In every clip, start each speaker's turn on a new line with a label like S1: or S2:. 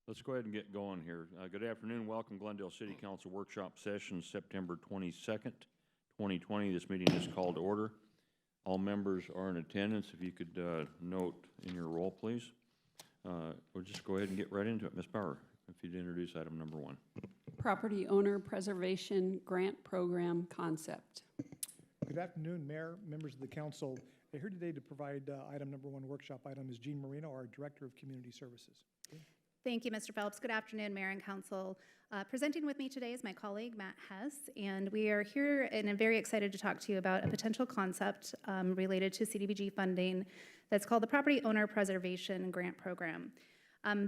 S1: Let's go ahead and get going here. Good afternoon. Welcome Glendale City Council Workshop Session, September 22nd, 2020. This meeting is called to order. All members are in attendance. If you could note in your roll, please. We'll just go ahead and get right into it. Ms. Bauer, if you'd introduce item number 1.
S2: Property Owner Preservation Grant Program Concept.
S3: Good afternoon, Mayor, members of the council. Here today to provide item number 1 workshop item is Jean Marino, our Director of Community Services.
S4: Thank you, Mr. Phelps. Good afternoon, Mayor and Council. Presenting with me today is my colleague, Matt Hess, and we are here and I'm very excited to talk to you about a potential concept related to CDBG funding that's called the Property Owner Preservation Grant Program.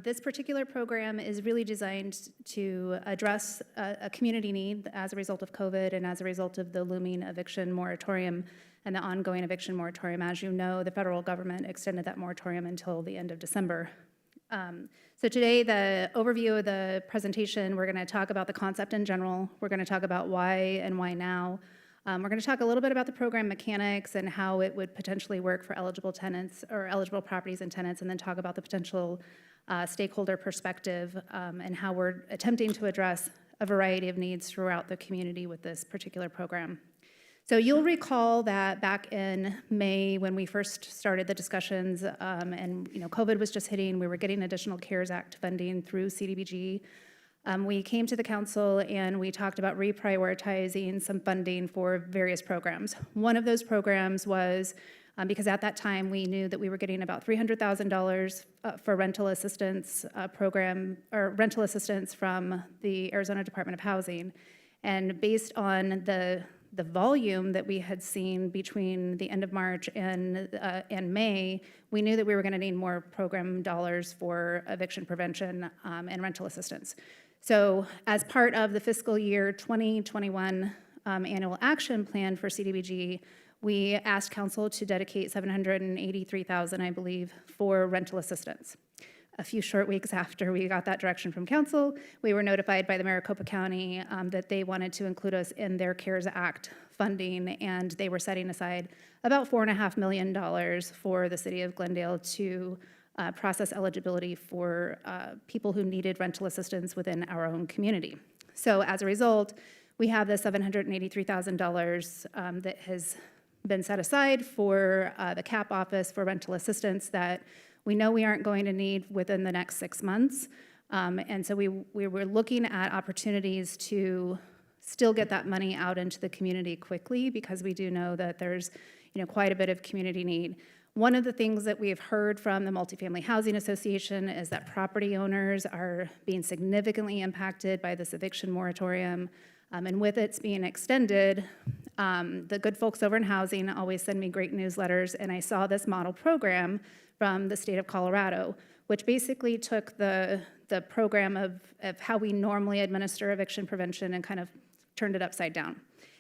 S4: This particular program is really designed to address a community need as a result of COVID and as a result of the looming eviction moratorium and the ongoing eviction moratorium. As you know, the federal government extended that moratorium until the end of December. So today, the overview of the presentation, we're going to talk about the concept in general. We're going to talk about why and why now. We're going to talk a little bit about the program mechanics and how it would potentially work for eligible tenants or eligible properties and tenants, and then talk about the potential stakeholder perspective and how we're attempting to address a variety of needs throughout the community with this particular program. So you'll recall that back in May when we first started the discussions and COVID was just hitting, we were getting additional CARES Act funding through CDBG. We came to the council and we talked about reprioritizing some funding for various programs. One of those programs was, because at that time we knew that we were getting about $300,000 for rental assistance program, or rental assistance from the Arizona Department of Housing. And based on the volume that we had seen between the end of March and May, we knew that we were going to need more program dollars for eviction prevention and rental assistance. So as part of the fiscal year 2021 annual action plan for CDBG, we asked council to dedicate $783,000, I believe, for rental assistance. A few short weeks after we got that direction from council, we were notified by the Maricopa County that they wanted to include us in their CARES Act funding, and they were setting aside about $4.5 million for the city of Glendale to process eligibility for people who needed rental assistance within our own community. So as a result, we have the $783,000 that has been set aside for the CAP office for rental assistance that we know we aren't going to need within the next 6 months. And so we were looking at opportunities to still get that money out into the community quickly because we do know that there's quite a bit of community need. One of the things that we've heard from the Multifamily Housing Association is that property owners are being significantly impacted by this eviction moratorium. And with it being extended, the good folks over in housing always send me great newsletters, and I saw this model program from the state of Colorado, which basically took the program of how we normally administer eviction prevention and kind of turned it upside down.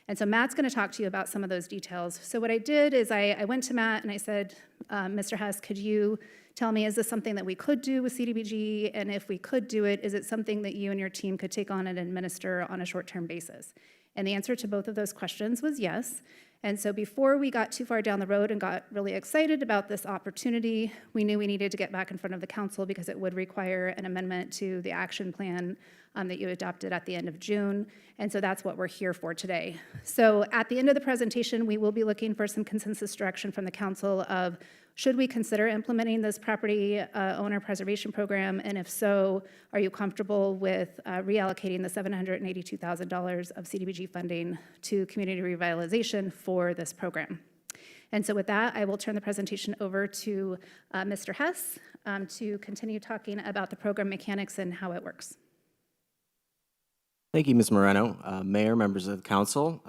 S4: And so Matt's going to talk to you about some of those details. So what I did is I went to Matt and I said, Mr. Hess, could you tell me, is this something that we could do with CDBG? And if we could do it, is it something that you and your team could take on and administer on a short-term basis? And the answer to both of those questions was yes. And so before we got too far down the road and got really excited about this opportunity, we knew we needed to get back in front of the council because it would require an amendment to the action plan that you adopted at the end of June. And so that's what we're here for today. So at the end of the presentation, we will be looking for some consensus direction from the council of should we consider implementing this property owner preservation program? And if so, are you comfortable with reallocating the $782,000 of CDBG funding to community revitalization for this program? And so with that, I will turn the presentation over to Mr. Hess to continue talking about the program mechanics and how it works.
S5: Thank you, Ms. Moreno. Mayor, members of the council,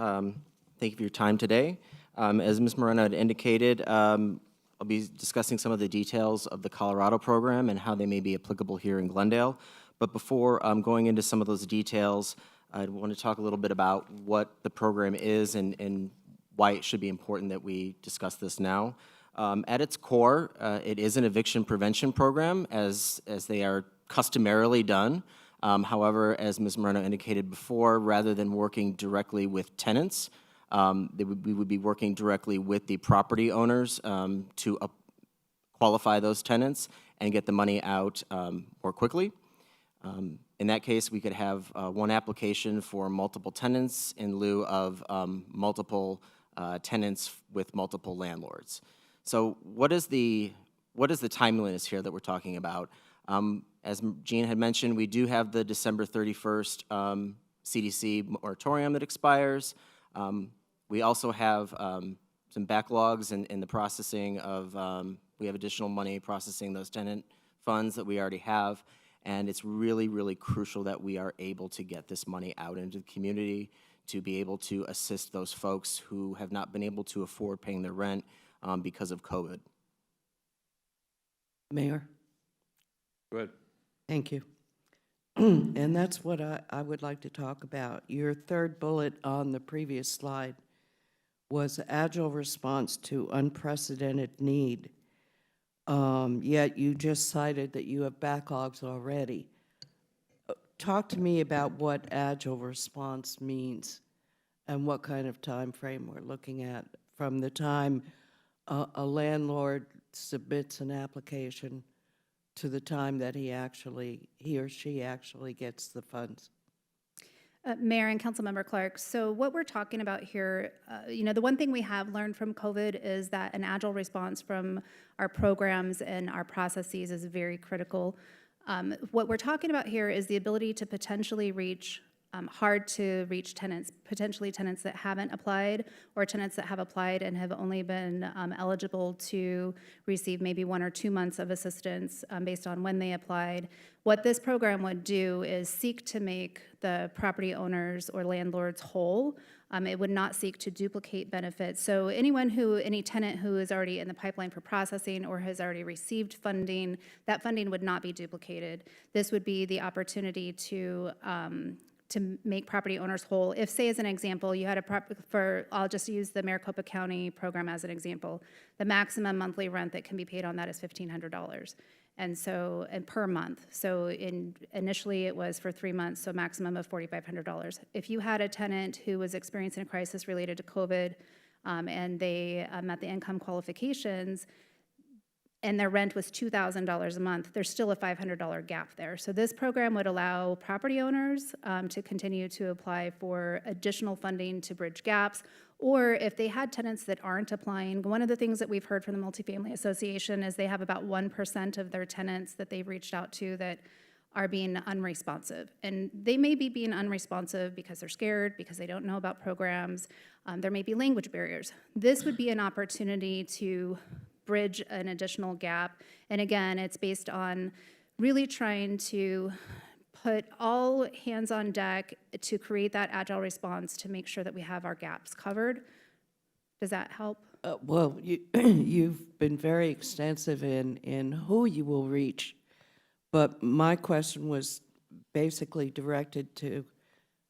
S5: thank you for your time today. As Ms. Moreno had indicated, I'll be discussing some of the details of the Colorado program and how they may be applicable here in Glendale. But before going into some of those details, I want to talk a little bit about what the program is and why it should be important that we discuss this now. At its core, it is an eviction prevention program as they are customarily done. However, as Ms. Moreno indicated before, rather than working directly with tenants, we would be working directly with the property owners to qualify those tenants and get the money out more quickly. In that case, we could have one application for multiple tenants in lieu of multiple tenants with multiple landlords. So what is the timeliness here that we're talking about? As Jean had mentioned, we do have the December 31st CDC moratorium that expires. We also have some backlogs in the processing of, we have additional money processing those tenant funds that we already have. And it's really, really crucial that we are able to get this money out into the community to be able to assist those folks who have not been able to afford paying their rent because of COVID.
S6: Mayor,
S1: Go ahead.
S6: thank you. And that's what I would like to talk about. Your third bullet on the previous slide was agile response to unprecedented need. Yet you just cited that you have backlogs already. Talk to me about what agile response means and what kind of time frame we're looking at from the time a landlord submits an application to the time that he or she actually gets the funds.
S4: Mayor and Councilmember Clark, so what we're talking about here, the one thing we have learned from COVID is that an agile response from our programs and our processes is very critical. What we're talking about here is the ability to potentially reach hard-to-reach tenants, potentially tenants that haven't applied or tenants that have applied and have only been eligible to receive maybe 1 or 2 months of assistance based on when they applied. What this program would do is seek to make the property owners or landlords whole. It would not seek to duplicate benefits. So any tenant who is already in the pipeline for processing or has already received funding, that funding would not be duplicated. This would be the opportunity to make property owners whole. If, say, as an example, you had I'll just use the Maricopa County program as an example. The maximum monthly rent that can be paid on that is $1,500. And per month. So initially it was for 3 months, so maximum of $4,500. If you had a tenant who was experiencing a crisis related to COVID and they met the income qualifications, and their rent was $2,000 a month, there's still a $500 gap there. So this program would allow property owners to continue to apply for additional funding to bridge gaps, or if they had tenants that aren't applying, one of the things that we've heard from the Multifamily Association is they have about 1% of their tenants that they've reached out to that are being unresponsive. And they may be being unresponsive because they're scared, because they don't know about programs. There may be language barriers. This would be an opportunity to bridge an additional gap. And again, it's based on really trying to put all hands on deck to create that agile response to make sure that we have our gaps covered. Does that help?
S6: Well, you've been very extensive in who you will reach, but my question was basically directed to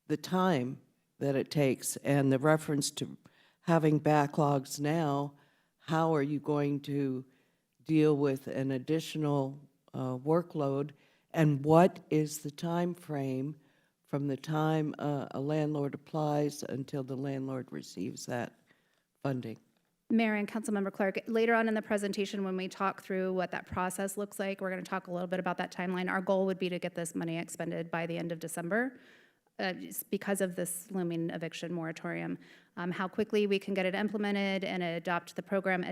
S6: the time that it takes and the reference to having backlogs now. How are you going to deal with an additional workload, and what is the time frame from the time a landlord applies until the landlord receives that funding?
S4: Mayor and Councilmember Clark, later on in the presentation when we talk through what that process looks like, we're going to talk a little bit about that timeline. Our goal would be to get this money expended by the end of December. Because of this looming eviction moratorium. How quickly we can get it implemented and adapt the program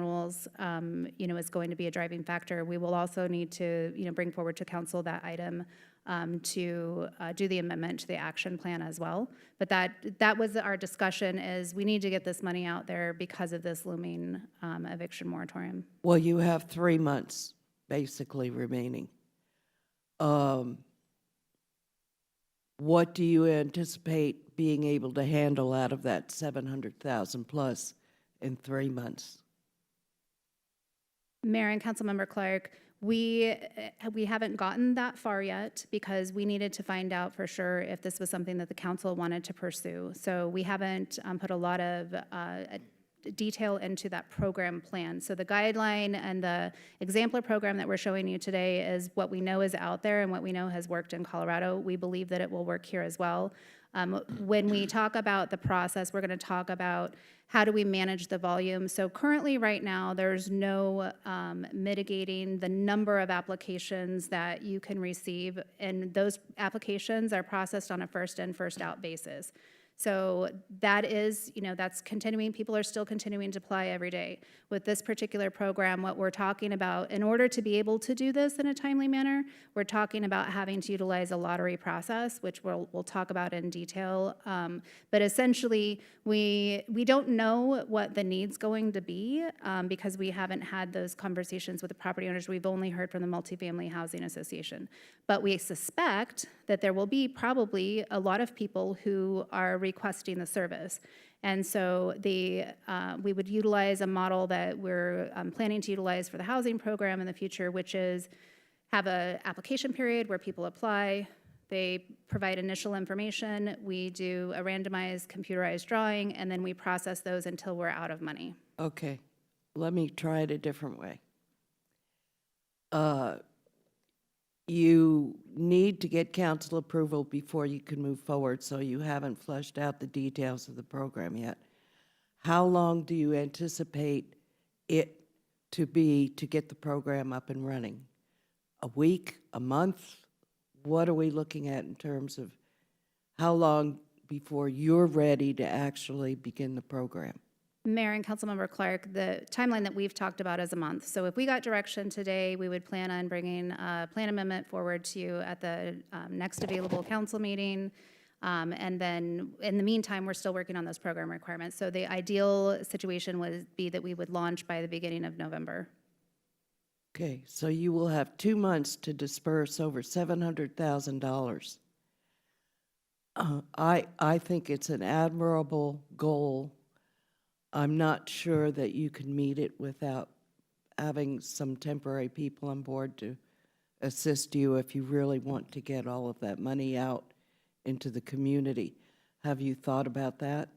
S4: rules, is going to be a driving factor. We will also need to, bring forward to council that item to do the amendment to the action plan as well. But that was our discussion, is we need to get this money out there because of this looming eviction moratorium.
S6: Well, you have 3 months basically remaining. What do you anticipate being able to handle out of that 700,000 plus in 3 months?
S4: Mayor and Councilmember Clark, we haven't gotten that far yet because we needed to find out for sure if this was something that the council wanted to pursue. So we haven't put a lot of detail into that program plan. So the guideline and the exemplar program that we're showing you today is what we know is out there and what we know has worked in Colorado. We believe that it will work here as well. When we talk about the process, we're going to talk about how do we manage the volume. So currently, right now, there's no mitigating the number of applications that you can receive, and those applications are processed on a first in, first out basis. So that is, that's continuing. People are still continuing to apply every day. With this particular program, what we're talking about, in order to be able to do this in a timely manner, we're talking about having to utilize a lottery process, which we'll talk about in detail. But essentially, we don't know what the need's going to be because we haven't had those conversations with the property owners. We've only heard from the Multifamily Housing Association. But we suspect that there will be probably a lot of people who are requesting the service. And so we would utilize a model that we're planning to utilize for the housing program in the future, which is have an application period where people apply, they provide initial information, we do a randomized computerized drawing, and then we process those until we're out of money.
S6: Okay, let me try it a different way. You need to get council approval before you can move forward, so you haven't fleshed out the details of the program yet. How long do you anticipate it to be to get the program up and running? A week, a month? What are we looking at in terms of how long before you're ready to actually begin the program?
S4: Mayor and Councilmember Clark, the timeline that we've talked about is a month. So if we got direction today, we would plan on bringing a plan amendment forward to you at the next available council meeting. And then in the meantime, we're still working on those program requirements. So the ideal situation would be that we would launch by the beginning of November.
S6: Okay, so you will have 2 months to disperse over $700,000. I think it's an admirable goal. I'm not sure that you can meet it without having some temporary people on board to assist you if you really want to get all of that money out into the community. Have you thought about that?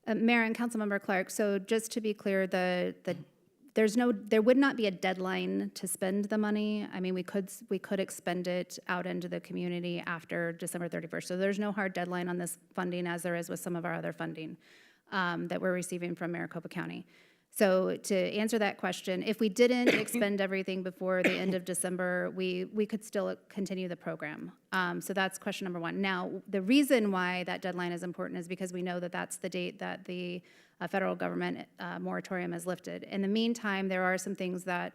S4: Mayor and Councilmember Clark, so just to be clear, there would not be a deadline to spend the money. I mean, we could expend it out into the community after December 31st. So there's no hard deadline on this funding as there is with some of our other funding that we're receiving from Maricopa County. So to answer that question, if we didn't expend everything before the end of December, we could still continue the program. So that's question number one. Now, the reason why that deadline is important is because we know that that's the date that the federal government moratorium is lifted. In the meantime, there are some things that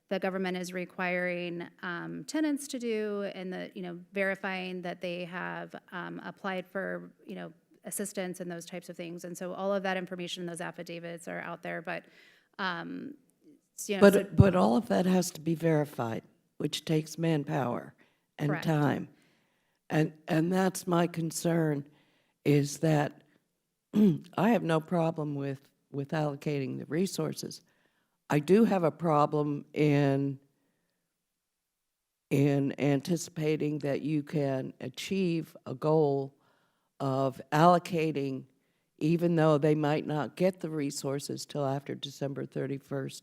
S4: the government is requiring tenants to do, and verifying that they have applied for assistance and those types of things. And so all of that information, those affidavits are out there, but
S6: But all of that has to be verified, which takes manpower and
S4: Correct.
S6: time. And that's my concern, is that I have no problem with allocating the resources. I do have a problem in anticipating that you can achieve a goal of allocating, even though they might not get the resources till after December 31st.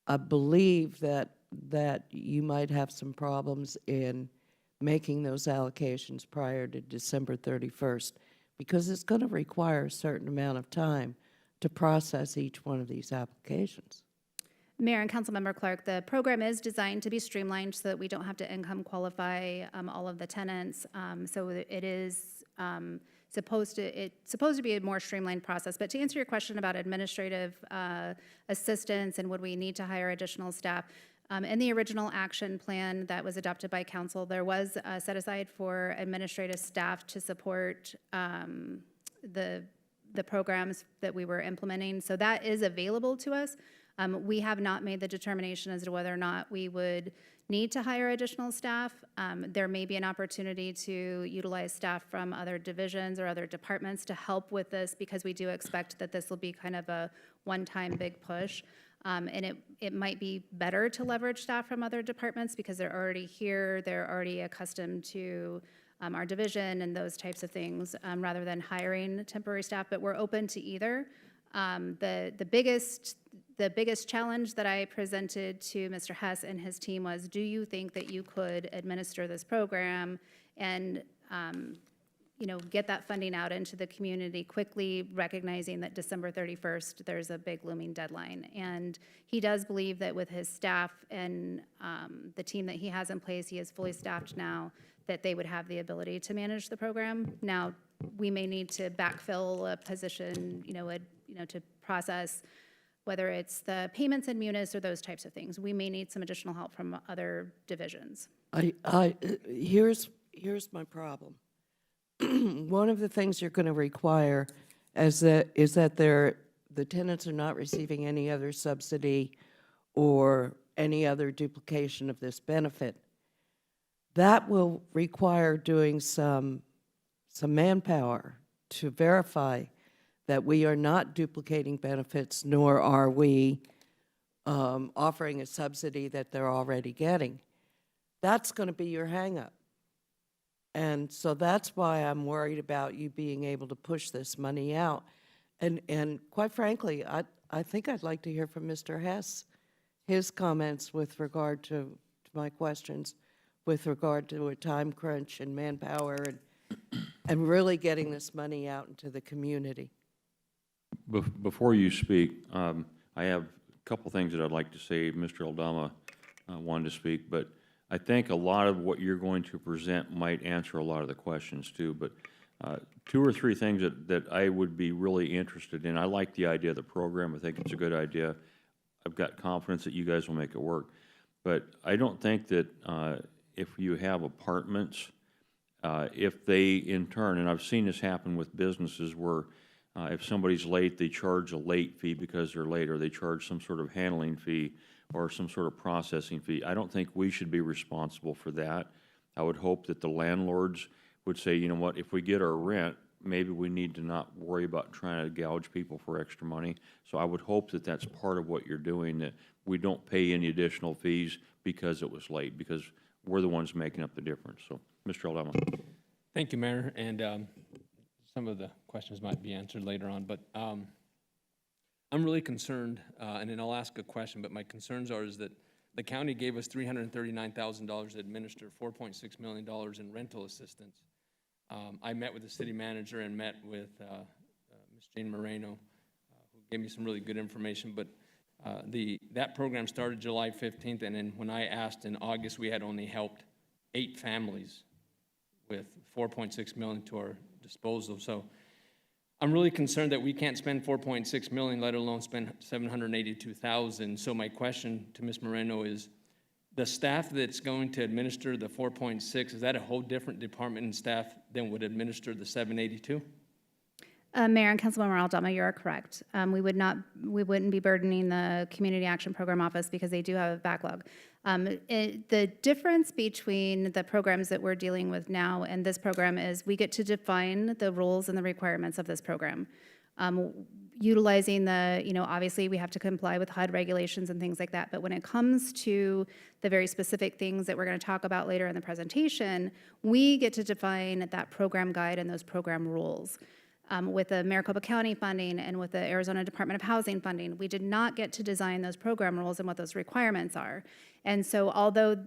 S6: I believe that you might have some problems in making those allocations prior to December 31st, because it's going to require a certain amount of time to process each one of these applications.
S4: Mayor and Councilmember Clark, the program is designed to be streamlined so that we don't have to income qualify all of the tenants. So it is supposed to be a more streamlined process. But to answer your question about administrative assistance and would we need to hire additional staff, in the original action plan that was adopted by council, there was set aside for administrative staff to support the programs that we were implementing. So that is available to us. We have not made the determination as to whether or not we would need to hire additional staff. There may be an opportunity to utilize staff from other divisions or other departments to help with this, because we do expect that this will be kind of a one-time big push. And it might be better to leverage staff from other departments because they're already here, they're already accustomed to our division and those types of things, rather than hiring temporary staff. But we're open to either. The biggest challenge that I presented to Mr. Hess and his team was, do you think that you could administer this program and, get that funding out into the community quickly, recognizing that December 31st, there's a big looming deadline. And he does believe that with his staff and the team that he has in place, he is fully staffed now, that they would have the ability to manage the program. Now, we may need to backfill a position, to process, whether it's the payments in Munis or those types of things. We may need some additional help from other divisions.
S6: Here's my problem. One of the things you're going to require is that the tenants are not receiving any other subsidy or any other duplication of this benefit. That will require doing some manpower to verify that we are not duplicating benefits, nor are we offering a subsidy that they're already getting. That's going to be your hangup. And so that's why I'm worried about you being able to push this money out. And quite frankly, I think I'd like to hear from Mr. Hess, his comments with regard to my questions, with regard to a time crunch and manpower and really getting this money out into the community.
S1: Before you speak, I have a couple things that I'd like to say. Mr. Aldama wanted to speak, but I think a lot of what you're going to present might answer a lot of the questions too. But two or three things that I would be really interested in. I like the idea of the program. I think it's a good idea. I've got confidence that you guys will make it work. But I don't think that if you have apartments, if they in turn, and I've seen this happen with businesses where if somebody's late, they charge a late fee because they're late, or they charge some sort of handling fee or some sort of processing fee. I don't think we should be responsible for that. I would hope that the landlords would say, you know what, if we get our rent, maybe we need to not worry about trying to gouge people for extra money. So I would hope that that's part of what you're doing, that we don't pay any additional fees because it was late, because we're the ones making up the difference. So, Mr. Aldama.
S7: Thank you, Mayor, and some of the questions might be answered later on, but I'm really concerned, and then I'll ask a question, but my concerns is that the county gave us $339,000 to administer $4.6 million in rental assistance. I met with the city manager and met with Ms. Jane Moreno, who gave me some really good information, but that program started July 15th, and then when I asked in August, we had only helped 8 families with $4.6 million to our disposal. So I'm really concerned that we can't spend $4.6 million, let alone spend $782,000. So my question to Ms. Moreno is, the staff that's going to administer the 4.6, is that a whole different department and staff than would administer the 782?
S4: Mayor and Councilmember Aldama, you are correct. We wouldn't be burdening the Community Action Program Office because they do have a backlog. The difference between the programs that we're dealing with now and this program is we get to define the rules and the requirements of this program. Utilizing obviously we have to comply with HUD regulations and things like that, but when it comes to the very specific things that we're going to talk about later in the presentation, we get to define that program guide and those program rules. With the Maricopa County funding and with the Arizona Department of Housing funding, we did not get to design those program rules and what those requirements are. And so although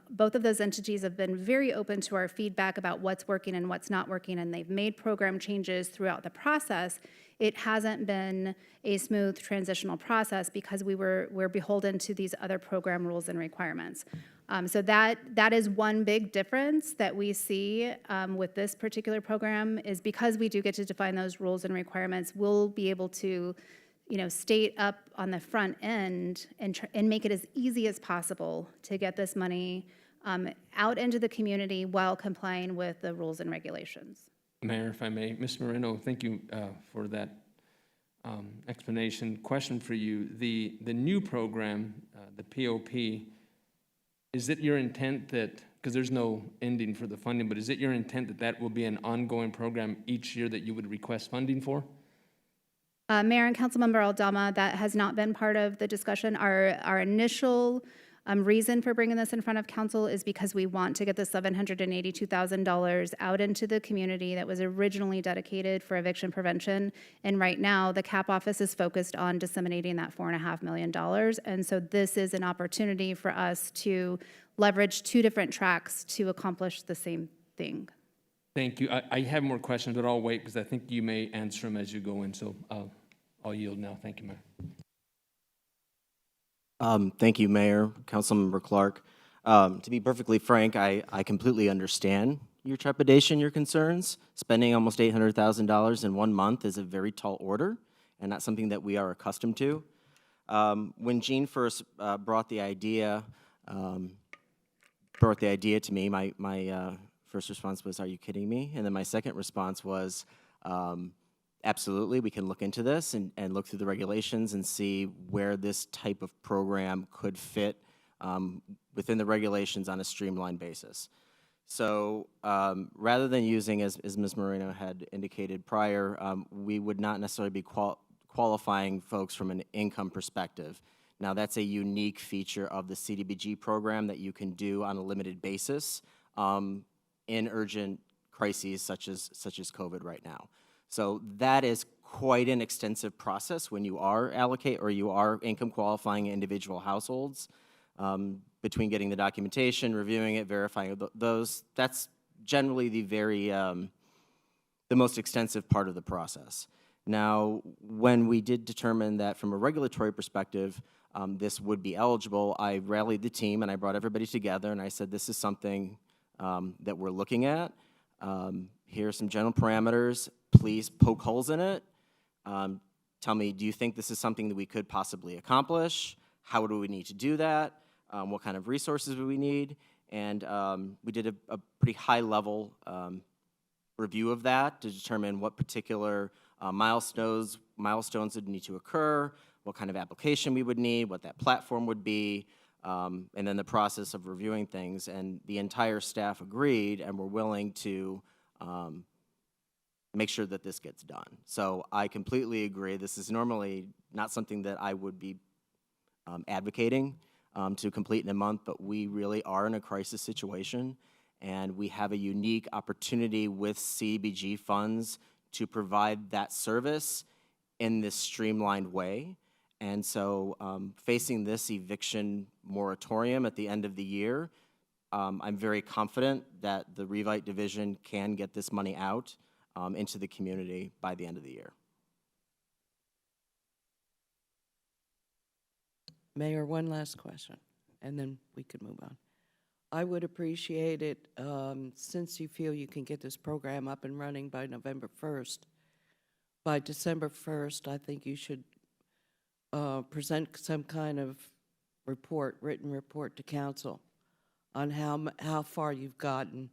S4: both of those entities have been very open to our feedback about what's working and what's not working, and they've made program changes throughout the process, it hasn't been a smooth transitional process because we're beholden to these other program rules and requirements. So that is one big difference that we see with this particular program, is because we do get to define those rules and requirements, we'll be able to state up on the front end and make it as easy as possible to get this money out into the community while complying with the rules and regulations.
S7: Mayor, if I may, Ms. Moreno, thank you for that explanation. Question for you: the new program, the POP. Is it your intent that, because there's no ending for the funding, but is it your intent that that will be an ongoing program each year that you would request funding for?
S4: Mayor and Councilmember Aldama, that has not been part of the discussion. Our initial Reason for bringing this in front of council is because we want to get the $782,000 out into the community that was originally dedicated for eviction prevention. And right now, the CAP office is focused on disseminating that $4.5 million. And so this is an opportunity for us to leverage two different tracks to accomplish the same thing.
S7: Thank you. I have more questions, but I'll wait because I think you may answer them as you go in, so I'll yield now. Thank you, Mayor.
S5: Thank you, Mayor, Councilmember Clark. To be perfectly frank, I completely understand your trepidation, your concerns. Spending almost $800,000 in 1 month is a very tall order and not something that we are accustomed to. When Jean first brought the idea to me, my first response was, "Are you kidding me?" And then my second response was, absolutely, we can look into this and look through the regulations and see where this type of program could fit within the regulations on a streamlined basis. So rather than using, as Ms. Moreno had indicated prior, we would not necessarily be qualifying folks from an income perspective. Now, that's a unique feature of the CDBG program that you can do on a limited basis in urgent crises such as COVID right now. So that is quite an extensive process when you are income qualifying individual households. Between getting the documentation, reviewing it, verifying those, that's generally the most extensive part of the process. Now, when we did determine that from a regulatory perspective, this would be eligible, I rallied the team and I brought everybody together and I said, this is something that we're looking at. Here are some general parameters. Please poke holes in it. Tell me, do you think this is something that we could possibly accomplish? How do we need to do that? What kind of resources do we need? And we did a pretty high-level review of that to determine what particular milestones would need to occur, what kind of application we would need, what that platform would be, and then the process of reviewing things. And the entire staff agreed and were willing to make sure that this gets done. So I completely agree. This is normally not something that I would be advocating to complete in a month, but we really are in a crisis situation, and we have a unique opportunity with CDBG funds to provide that service in this streamlined way. And so facing this eviction moratorium at the end of the year, I'm very confident that the Revite Division can get this money out into the community by the end of the year.
S6: Mayor, one last question, and then we could move on. I would appreciate it, since you feel you can get this program up and running by November 1st. By December 1st, I think you should present some kind of report, written report to council on how far you've gotten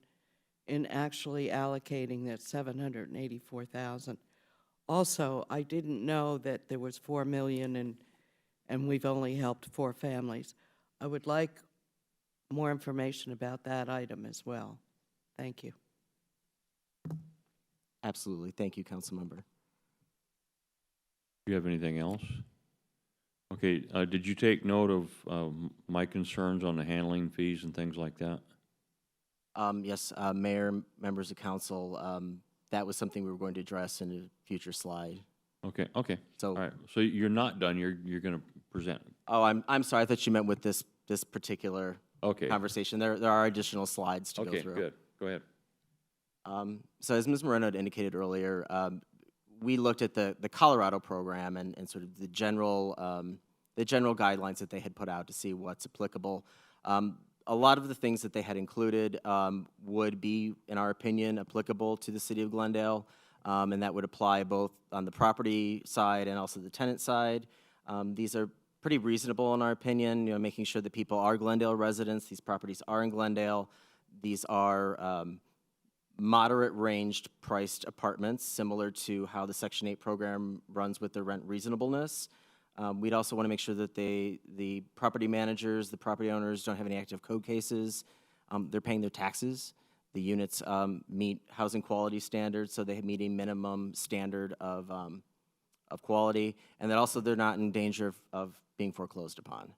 S6: in actually allocating that $784,000. Also, I didn't know that there was $4 million and we've only helped 4 families. I would like more information about that item as well. Thank you.
S5: Absolutely. Thank you, Councilmember.
S1: Do you have anything else? Okay, did you take note of my concerns on the handling fees and things like that?
S5: Yes, Mayor, members of council, that was something we were going to address in a future slide.
S1: Okay,
S5: So,
S1: all right. So you're not done, you're going to present?
S5: oh, I'm sorry, I thought you meant with this particular
S1: Okay.
S5: conversation. There are additional slides to go
S1: Okay,
S5: through.
S1: good. Go ahead.
S5: So as Ms. Moreno had indicated earlier, we looked at the Colorado program and sort of the general guidelines that they had put out to see what's applicable. A lot of the things that they had included would be, in our opinion, applicable to the city of Glendale, and that would apply both on the property side and also the tenant side. These are pretty reasonable in our opinion, you know, making sure that people are Glendale residents, these properties are in Glendale. These are moderate ranged priced apartments, similar to how the Section 8 program runs with the rent reasonableness. We'd also want to make sure that the property managers, the property owners don't have any active code cases. They're paying their taxes. The units meet housing quality standards, so they meet a minimum standard of quality, and that also they're not in danger of being foreclosed upon.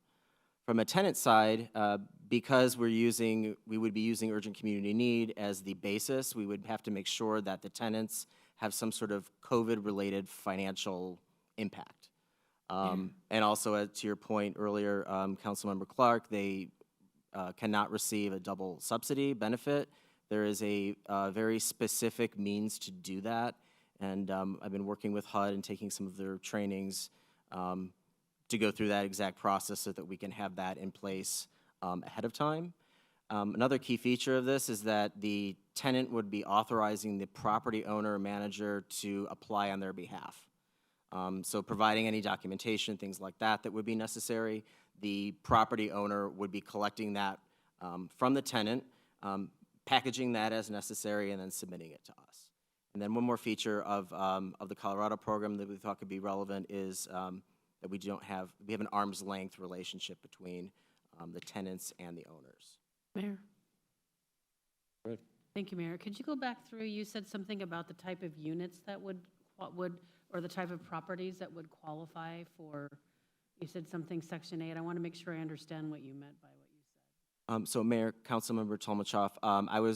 S5: From a tenant side, because we would be using urgent community need as the basis, we would have to make sure that the tenants have some sort of COVID-related financial impact. And also, to your point earlier, Councilmember Clark, they cannot receive a double subsidy benefit. There is a very specific means to do that, and I've been working with HUD and taking some of their trainings to go through that exact process so that we can have that in place ahead of time. Another key feature of this is that the tenant would be authorizing the property owner or manager to apply on their behalf. So providing any documentation, things like that that would be necessary, the property owner would be collecting that from the tenant, packaging that as necessary, and then submitting it to us. And then one more feature of the Colorado program that we thought could be relevant is that we have an arm's length relationship between the tenants and the owners.
S8: Mayor?
S1: Go ahead.
S8: Thank you, Mayor. Could you go back through, you said something about the type of units that would, or the type of properties that would qualify for, you said something Section 8. I want to make sure I understand what you meant by what you said.
S5: So Mayor, Councilmember Tolmachoff, I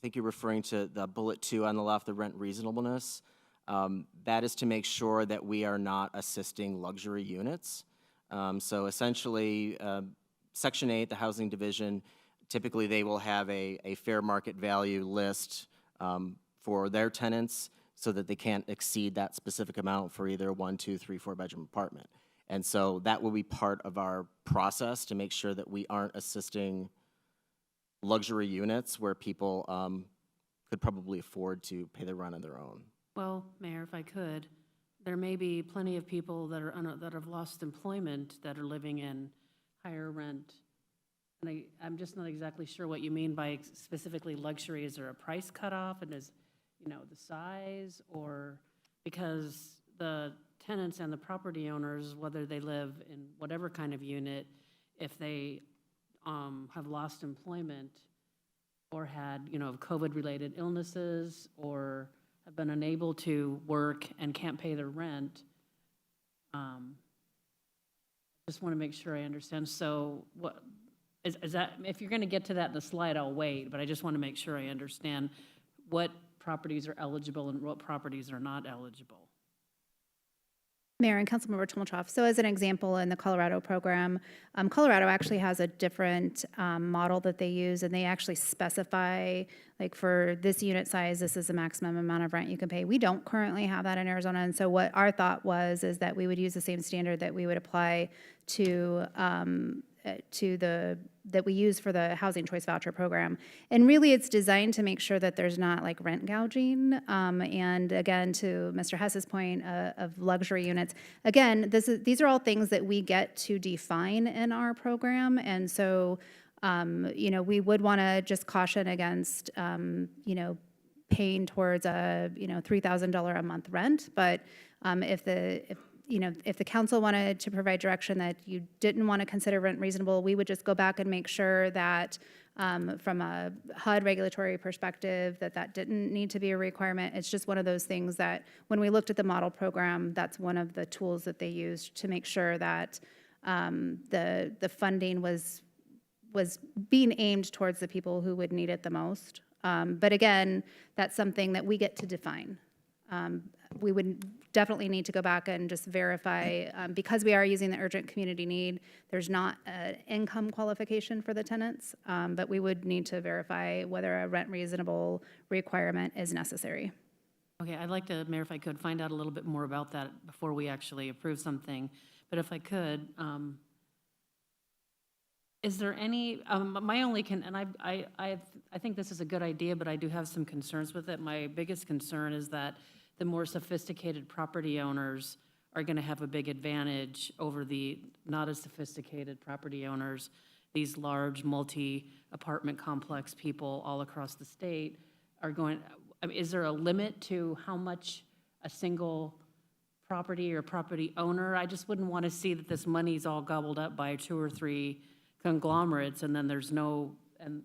S5: think you're referring to the bullet 2 on the left, the rent reasonableness. That is to make sure that we are not assisting luxury units. So essentially, Section 8, the Housing Division, typically they will have a fair market value list for their tenants so that they can't exceed that specific amount for either a 1, 2, 3, 4-bedroom apartment. And so that will be part of our process to make sure that we aren't assisting luxury units where people could probably afford to pay the rent on their own.
S8: Well, Mayor, if I could, there may be plenty of people that that have lost employment that are living in higher rent. And I'm just not exactly sure what you mean by specifically luxury. Is there a price cutoff, and is, the size, or because the tenants and the property owners, whether they live in whatever kind of unit, if they have lost employment or had, COVID-related illnesses or have been unable to work and can't pay their rent, just want to make sure I understand. So what is that, if you're going to get to that in the slide, I'll wait, but I just want to make sure I understand what properties are eligible and what properties are not eligible.
S4: Mayor and Councilmember Tolmachoff. So as an example, in the Colorado program, Colorado actually has a different model that they use, and they actually specify, like, for this unit size, this is the maximum amount of rent you can pay. We don't currently have that in Arizona, and so what our thought was is that we would use the same standard that we would apply to that we use for the Housing Choice Voucher Program. And really, it's designed to make sure that there's not like rent gouging. And again, to Mr. Hess's point of luxury units, again, these are all things that we get to define in our program. And so, we would want to just caution against, paying towards a, $3,000 a month rent. But if the council wanted to provide direction that you didn't want to consider rent reasonable, we would just go back and make sure that from a HUD regulatory perspective, that didn't need to be a requirement. It's just one of those things that when we looked at the model program, that's one of the tools that they used to make sure that the funding was being aimed towards the people who would need it the most. But again, that's something that we get to define. We would definitely need to go back and just verify, because we are using the urgent community need, there's not an income qualification for the tenants, but we would need to verify whether a rent reasonable requirement is necessary.
S8: Okay, I'd like to, Mayor, if I could, find out a little bit more about that before we actually approve something. But if I could, is there any, my only, and I think this is a good idea, but I do have some concerns with it. My biggest concern is that the more sophisticated property owners are going to have a big advantage over the not as sophisticated property owners. These large multi-apartment complex people all across the state are going, is there a limit to how much a single property or property owner? I just wouldn't want to see that this money's all gobbled up by 2 or 3 conglomerates and then there's no, and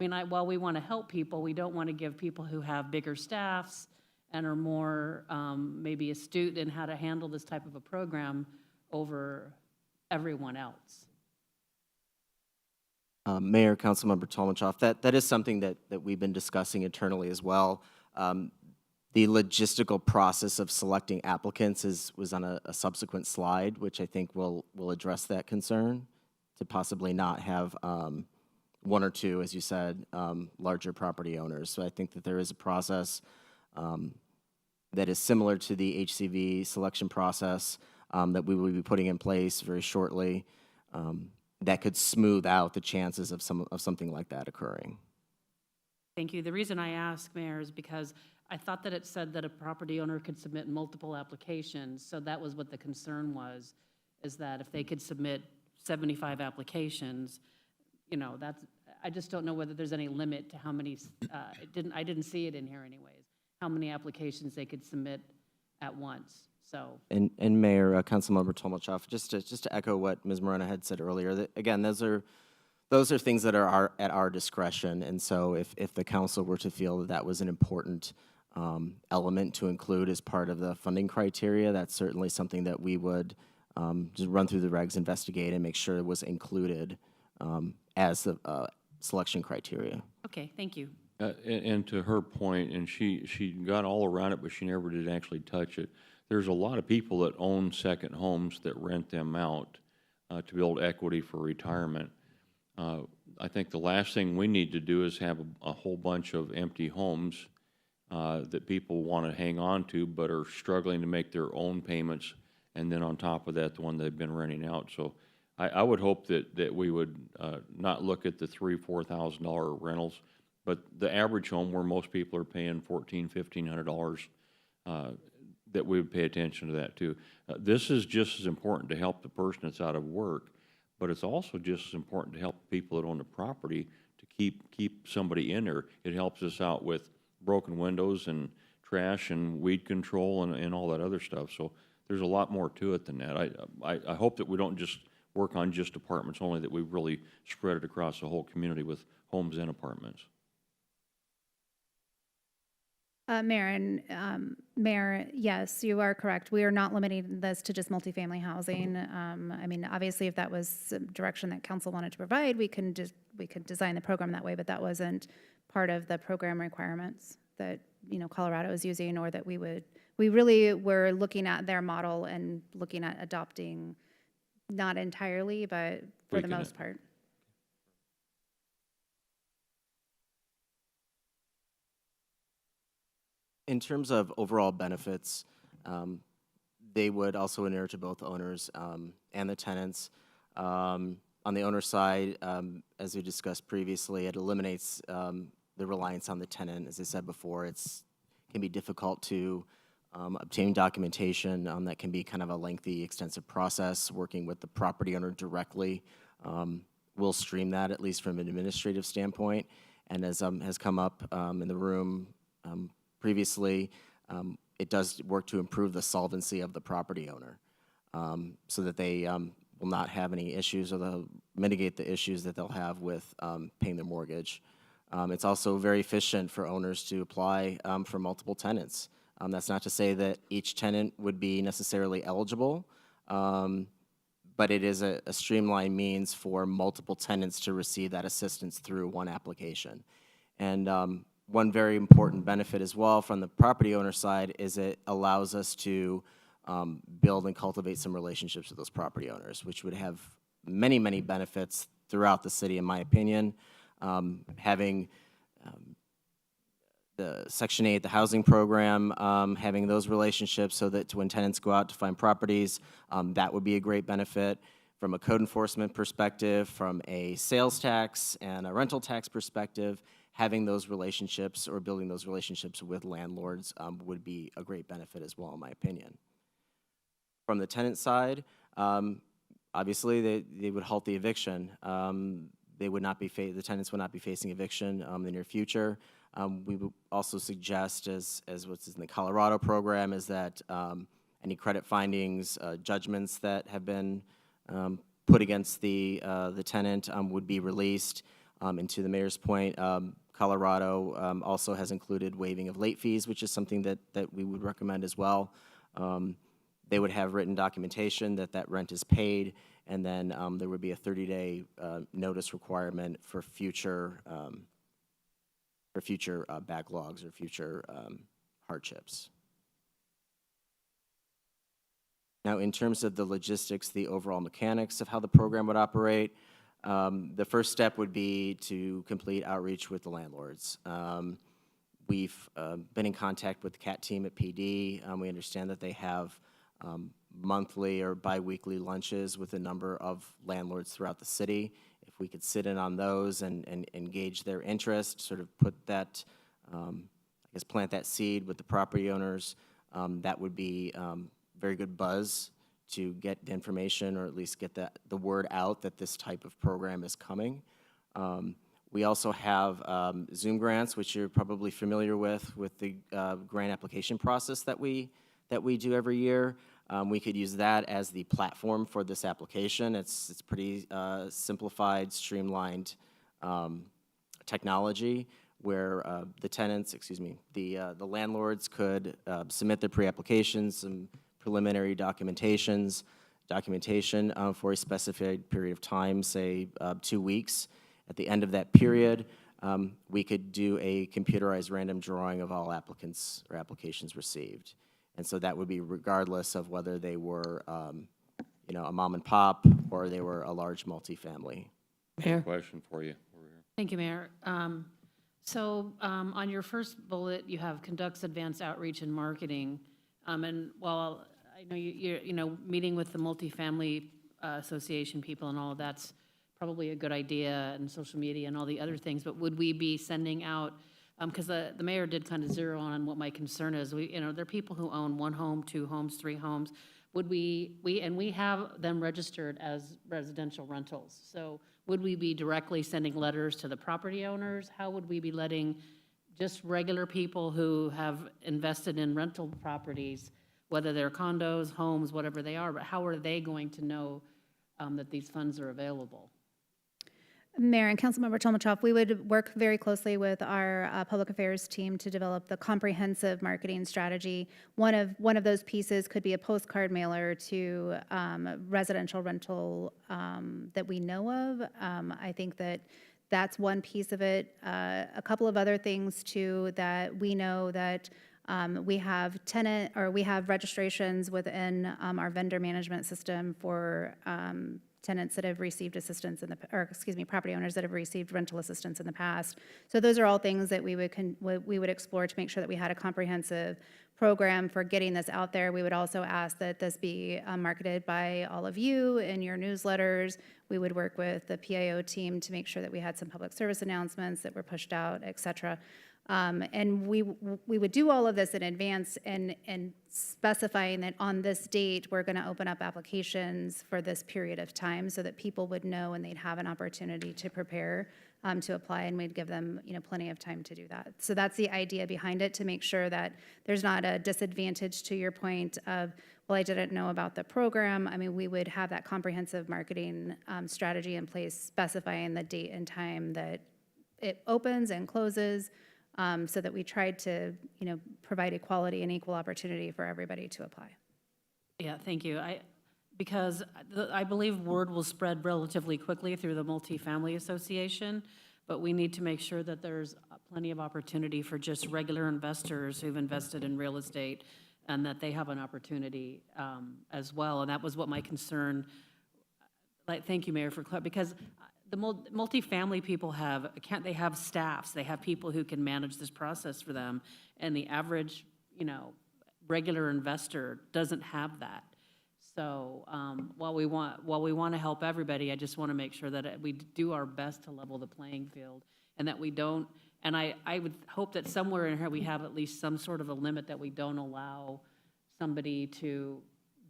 S8: I mean, while we want to help people, we don't want to give people who have bigger staffs and are more maybe astute in how to handle this type of a program over everyone else.
S5: Mayor, Councilmember Tolmachoff, that is something that we've been discussing internally as well. The logistical process of selecting applicants was on a subsequent slide, which I think will address that concern, to possibly not have one or two, as you said, larger property owners. So I think that there is a process that is similar to the HCV selection process that we will be putting in place very shortly, that could smooth out the chances of something like that occurring.
S8: Thank you. The reason I ask, Mayor, is because I thought that it said that a property owner could submit multiple applications, so that was what the concern was, is that if they could submit 75 applications, you know, I just don't know whether there's any limit to how many, I didn't see it in here anyways, how many applications they could submit at once, so.
S5: And Mayor, Councilmember Tolmachoff, just to echo what Ms. Moreno had said earlier, that, again, those are things that are at our discretion, and so if the council were to feel that was an important element to include as part of the funding criteria, that's certainly something that we would just run through the regs, investigate, and make sure it was included as the selection criteria.
S8: Okay, thank you.
S1: And to her point, and she got all around it, but she never did actually touch it. There's a lot of people that own second homes that rent them out to build equity for retirement. I think the last thing we need to do is have a whole bunch of empty homes that people want to hang on to but are struggling to make their own payments, and then on top of that, the one they've been renting out. So I would hope that we would not look at the $3,000-4,000 rentals, but the average home where most people are paying $1,400-1,500, that we would pay attention to that too. This is just as important to help the person that's out of work, but it's also just as important to help people that own the property to keep somebody in there. It helps us out with broken windows and trash and weed control and all that other stuff. So there's a lot more to it than that. I hope that we don't just work on just apartments only, that we really spread it across the whole community with homes and apartments.
S4: Mayor, yes, you are correct. We are not limiting this to just multifamily housing. I mean, obviously, if that was a direction that council wanted to provide, we could design the program that way, but that wasn't part of the program requirements that, you know, Colorado is using, or that we really were looking at their model and looking at adopting, not entirely, but for the most part.
S5: In terms of overall benefits, they would also inure to both owners and the tenants. On the owner side, as we discussed previously, it eliminates the reliance on the tenant. As I said before, it can be difficult to obtain documentation. That can be kind of a lengthy, extensive process. Working with the property owner directly will stream that, at least from an administrative standpoint. And as has come up in the room previously, it does work to improve the solvency of the property owner so that they will not have any issues, or they'll mitigate the issues that they'll have with paying their mortgage. It's also very efficient for owners to apply for multiple tenants. That's not to say that each tenant would be necessarily eligible, but it is a streamlined means for multiple tenants to receive that assistance through one application. And one very important benefit as well from the property owner side is it allows us to build and cultivate some relationships with those property owners, which would have many, many benefits throughout the city, in my opinion. Having the Section 8, the housing program, having those relationships so that when tenants go out to find properties, that would be a great benefit. From a code enforcement perspective, from a sales tax and a rental tax perspective, having those relationships or building those relationships with landlords would be a great benefit as well, in my opinion. From the tenant side, obviously they would halt the eviction. They would not be the tenants would not be facing eviction in the near future. We would also suggest, as what's in the Colorado program, is that any credit findings, judgments that have been put against the tenant would be released. And to the mayor's point, Colorado also has included waiving of late fees, which is something that we would recommend as well. They would have written documentation that rent is paid, And then there would be a 30-day notice requirement for future backlogs or future hardships. Now, in terms of the logistics, the overall mechanics of how the program would operate, the first step would be to complete outreach with the landlords. We've been in contact with the CAT team at PD. We understand that they have monthly or biweekly lunches with a number of landlords throughout the city. If we could sit in on those and engage their interest, sort of put that, I guess, plant that seed with the property owners, that would be very good buzz to get the information, or at least get the word out that this type of program is coming. We also have Zoom grants, which you're probably familiar with the grant application process that we do every year. We could use that as the platform for this application. It's pretty simplified, streamlined technology where the landlords could submit their pre-applications, some preliminary documentation for a specified period of time, say 2 weeks. At the end of that period, we could do a computerized random drawing of all applicants or applications received. And so that would be regardless of whether they were, a mom and pop or they were a large multifamily.
S6: Mayor?
S1: Question for you. Over here.
S8: Thank you, Mayor. On your first bullet, you have conducts advanced outreach and marketing. And while I know you're meeting with the multifamily association people and all of that's probably a good idea, and social media and all the other things, but would we be sending out, because the mayor did kind of zero on what my concern is. There are people who own 1 home, 2 homes, 3 homes. Would we have them registered as residential rentals. So would we be directly sending letters to the property owners? How would we be letting just regular people who have invested in rental properties, whether they're condos, homes, whatever they are, but how are they going to know that these funds are available?
S4: Mayor and Councilmember Tolmachoff, we would work very closely with our public affairs team to develop the comprehensive marketing strategy. One of those pieces could be a postcard mailer to residential rental that we know of. I think that's one piece of it. A couple of other things too that we know that we have registrations within our vendor management system for tenants that have received assistance property owners that have received rental assistance in the past. So those are all things that we would explore to make sure that we had a comprehensive program for getting this out there. We would also ask that this be marketed by all of you in your newsletters. We would work with the PIO team to make sure that we had some public service announcements that were pushed out, et cetera. And we would do all of this in advance and specifying that on this date, we're going to open up applications for this period of time so that people would know and they'd have an opportunity to prepare to apply, and we'd give them plenty of time to do that. So that's the idea behind it, to make sure that there's not a disadvantage to your point of, well, I didn't know about the program. I mean, we would have that comprehensive marketing strategy in place specifying the date and time that it opens and closes, so that we tried to, provide equality and equal opportunity for everybody to apply.
S8: Yeah, thank you. Because I believe word will spread relatively quickly through the Multifamily Association, but we need to make sure that there's plenty of opportunity for just regular investors who've invested in real estate, and that they have an opportunity as well. And that was what my concern. Thank you, Mayor, for because the multifamily people have staffs, they have people who can manage this process for them, and the average, regular investor doesn't have that. So while we want to help everybody, I just want to make sure that we do our best to level the playing field, and that we don't. And I would hope that somewhere in here we have at least some sort of a limit that we don't allow somebody to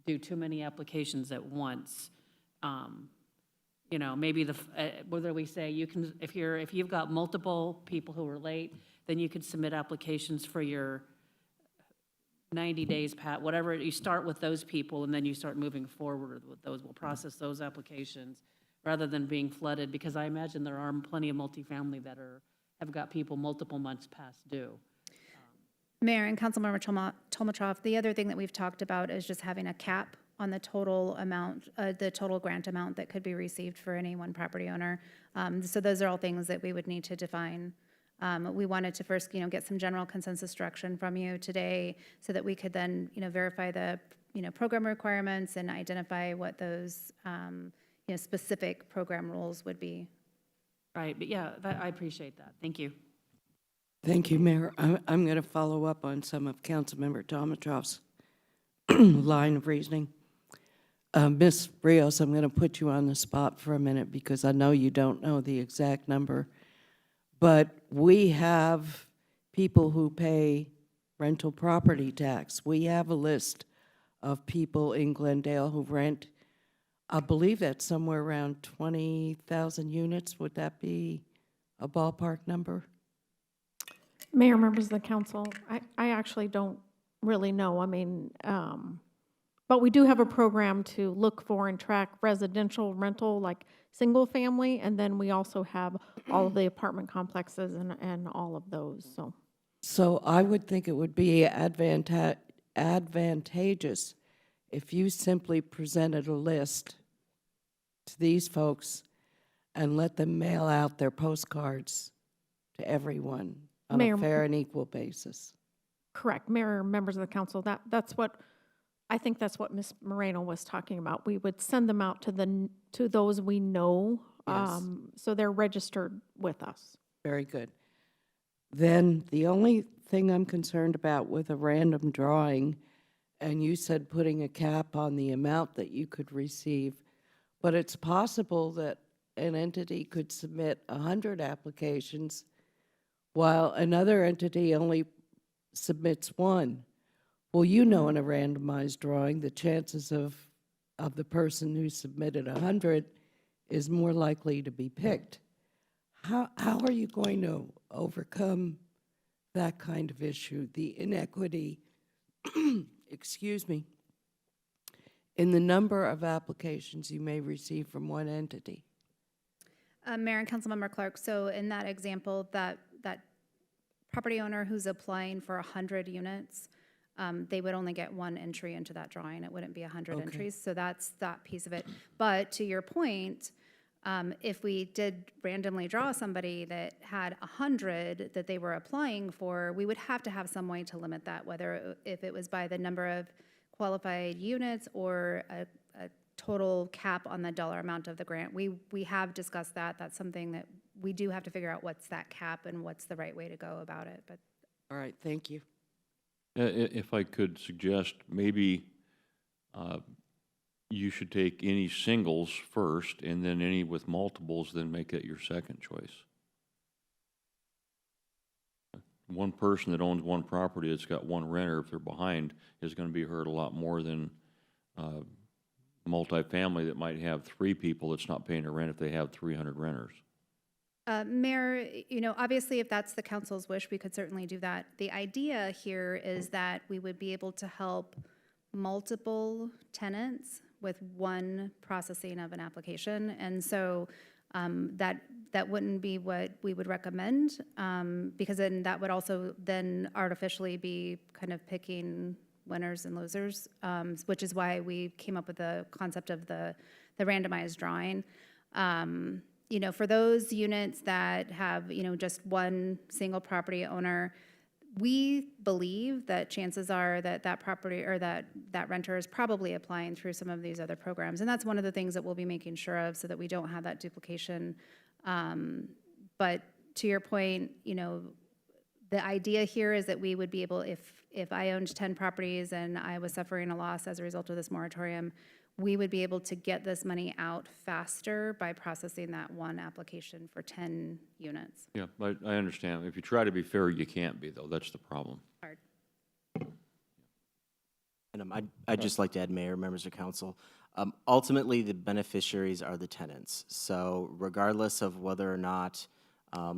S8: do too many applications at once. Maybe whether we say you can, if you've got multiple people who are late, then you could submit applications for your 90 days, whatever. You start with those people, and then you start moving forward with those. We'll process those applications rather than being flooded, because I imagine there are plenty of multifamily that have got people multiple months past due.
S4: Mayor and Councilmember Tolmachoff, the other thing that we've talked about is just having a cap on the total amount, the total grant amount that could be received for any one property owner. So those are all things that we would need to define. We wanted to first, get some general consensus direction from you today so that we could then, verify the, program requirements and identify what those, specific program rules would be.
S8: Right, but yeah, I appreciate that. Thank you.
S6: Thank you, Mayor. I'm going to follow up on some of Councilmember Tomatroff's line of reasoning. Ms. Rios, I'm going to put you on the spot for a minute because I know you don't know the exact number, but we have people who pay rental property tax. We have a list of people in Glendale who rent, I believe that's somewhere around 20,000 units. Would that be a ballpark number?
S9: Mayor, members of the council, I actually don't really know. I mean, but we do have a program to look for and track residential rental, like single family, and then we also have all of the apartment complexes and all of those, so.
S6: So I would think it would be advantageous if you simply presented a list to these folks and let them mail out their postcards to everyone on
S9: Mayor-
S6: a fair and equal basis.
S9: Correct, Mayor, members of the council, that's what, I think that's what Ms. Moreno was talking about. We would send them out to those we know,
S6: Yes.
S9: so they're registered with us.
S6: Very good. Then the only thing I'm concerned about with a random drawing, and you said putting a cap on the amount that you could receive, but it's possible that an entity could submit 100 applications while another entity only submits one. Well, in a randomized drawing, the chances of the person who submitted 100 is more likely to be picked. How are you going to overcome that kind of issue, the inequity, excuse me, in the number of applications you may receive from one entity?
S4: Mayor and Councilmember Clark, so in that example, that property owner who's applying for 100 units, they would only get one entry into that drawing. It wouldn't be 100
S6: Okay.
S4: entries, so that's that piece of it. But to your point, if we did randomly draw somebody that had 100 that they were applying for, we would have to have some way to limit that, whether if it was by the number of qualified units or a total cap on the dollar amount of the grant. We have discussed that. That's something that we do have to figure out what's that cap and what's the right way to go about it. But
S6: All right, thank you.
S1: If I could suggest, maybe you should take any singles first, and then any with multiples, then make it your second choice. One person that owns one property that's got one renter, if they're behind, is going to be hurt a lot more than multifamily that might have 3 people that's not paying a rent if they have 300 renters.
S4: Mayor, obviously if that's the council's wish, we could certainly do that. The idea here is that we would be able to help multiple tenants with one processing of an application. And so that wouldn't be what we would recommend, because then that would also then artificially be kind of picking winners and losers, which is why we came up with the concept of the randomized drawing. For those units that have, just one single property owner, we believe that chances are that that property or that renter is probably applying through some of these other programs. And that's one of the things that we'll be making sure of so that we don't have that duplication. But to your point, the idea here is that we would be able, if I owned 10 properties and I was suffering a loss as a result of this moratorium, we would be able to get this money out faster by processing that one application for 10 units.
S1: Yeah, I understand. If you try to be fair, you can't be, though. That's the problem.
S4: Hard.
S5: And I'd just like to add, Mayor, members of council, ultimately, the beneficiaries are the tenants. So regardless of whether or not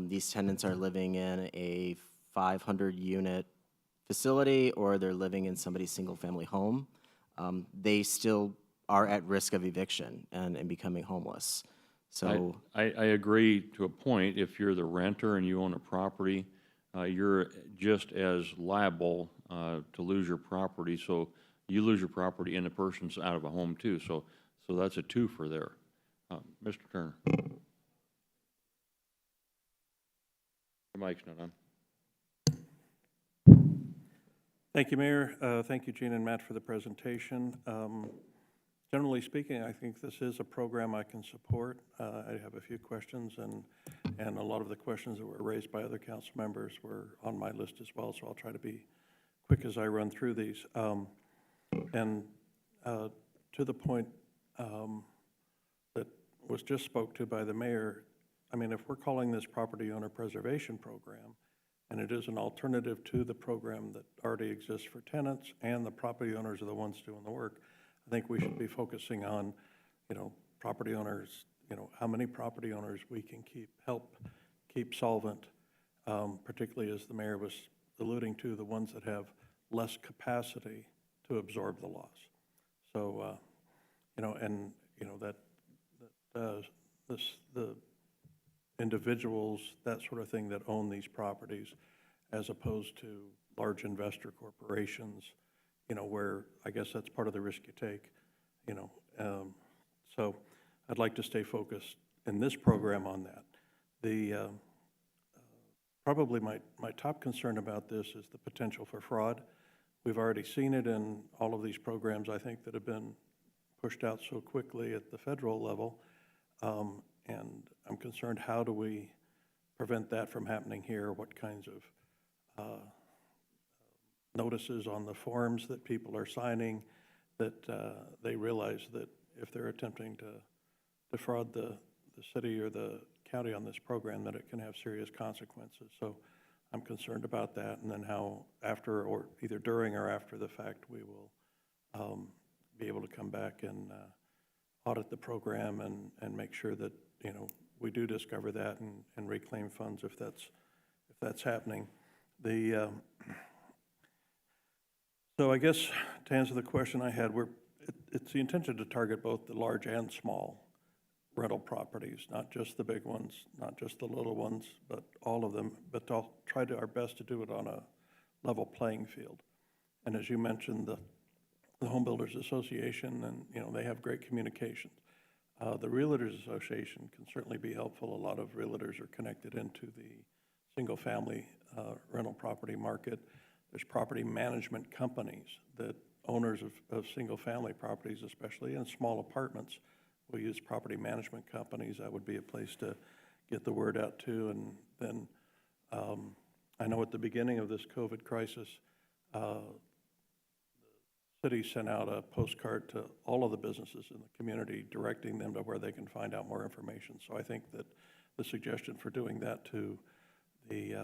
S5: these tenants are living in a 500-unit facility or they're living in somebody's single-family home, they still are at risk of eviction and becoming homeless. So
S1: I agree to a point. If you're the renter and you own a property, you're just as liable to lose your property. So you lose your property and the person's out of a home too. So that's a twofer there. Mr. Turner. Your mic's not on.
S10: Thank you, Mayor. Thank you, Gene and Matt, for the presentation. Generally speaking, I think this is a program I can support. I have a few questions, and a lot of the questions that were raised by other council members were on my list as well, so I'll try to be quick as I run through these. And to the point that was just spoke to by the mayor, I mean, if we're calling this property owner preservation program, and it is an alternative to the program that already exists for tenants, and the property owners are the ones doing the work, I think we should be focusing on, property owners, how many property owners we can help keep solvent, particularly as the mayor was alluding to, the ones that have less capacity to absorb the loss. So, the individuals, that sort of thing, that own these properties, as opposed to large investor corporations, where I guess that's part of the risk you take, So I'd like to stay focused in this program on that. The probably my top concern about this is the potential for fraud. We've already seen it in all of these programs, I think, that have been pushed out so quickly at the federal level. And I'm concerned, how do we prevent that from happening here? What kinds of notices on the forms that people are signing, that they realize that if they're attempting to defraud the city or the county on this program, that it can have serious consequences. So I'm concerned about that, and then how after, or either during or after the fact, we will be able to come back and audit the program and make sure that we do discover that and reclaim funds if that's happening. So I guess to answer the question I had, it's the intention to target both the large and small rental properties, not just the big ones, not just the little ones, but all of them. But I'll try our best to do it on a level playing field. And as you mentioned, the Home Builders Association, and they have great communications. The Realtors Association can certainly be helpful. A lot of realtors are connected into the single-family rental property market. There's property management companies that owners of single-family properties, especially in small apartments, will use property management companies. That would be a place to get the word out to. And then I know at the beginning of this COVID crisis, city sent out a postcard to all of the businesses in the community, directing them to where they can find out more information. So I think that the suggestion for doing that to the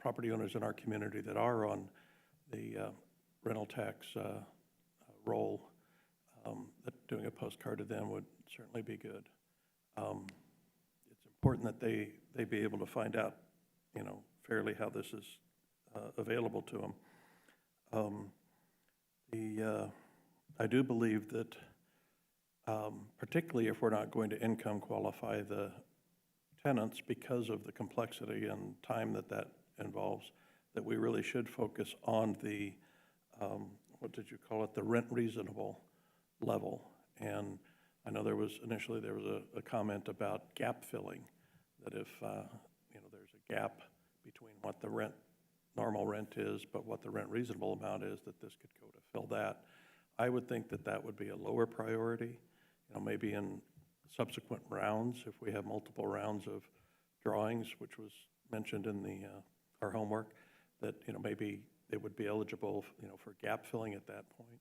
S10: property owners in our community that are on the rental tax roll, that doing a postcard to them would certainly be good. It's important that they be able to find out, fairly how this is available to them. I do believe that, particularly if we're not going to income qualify the tenants because of the complexity and time that involves, that we really should focus on the, what did you call it, the rent reasonable level. And I know initially there was a comment about gap filling, that if, there's a gap between what the normal rent is, but what the rent reasonable amount is, that this could go to fill that. I would think that would be a lower priority, maybe in subsequent rounds, if we have multiple rounds of drawings, which was mentioned in our homework, that, maybe they would be eligible, for gap filling at that point.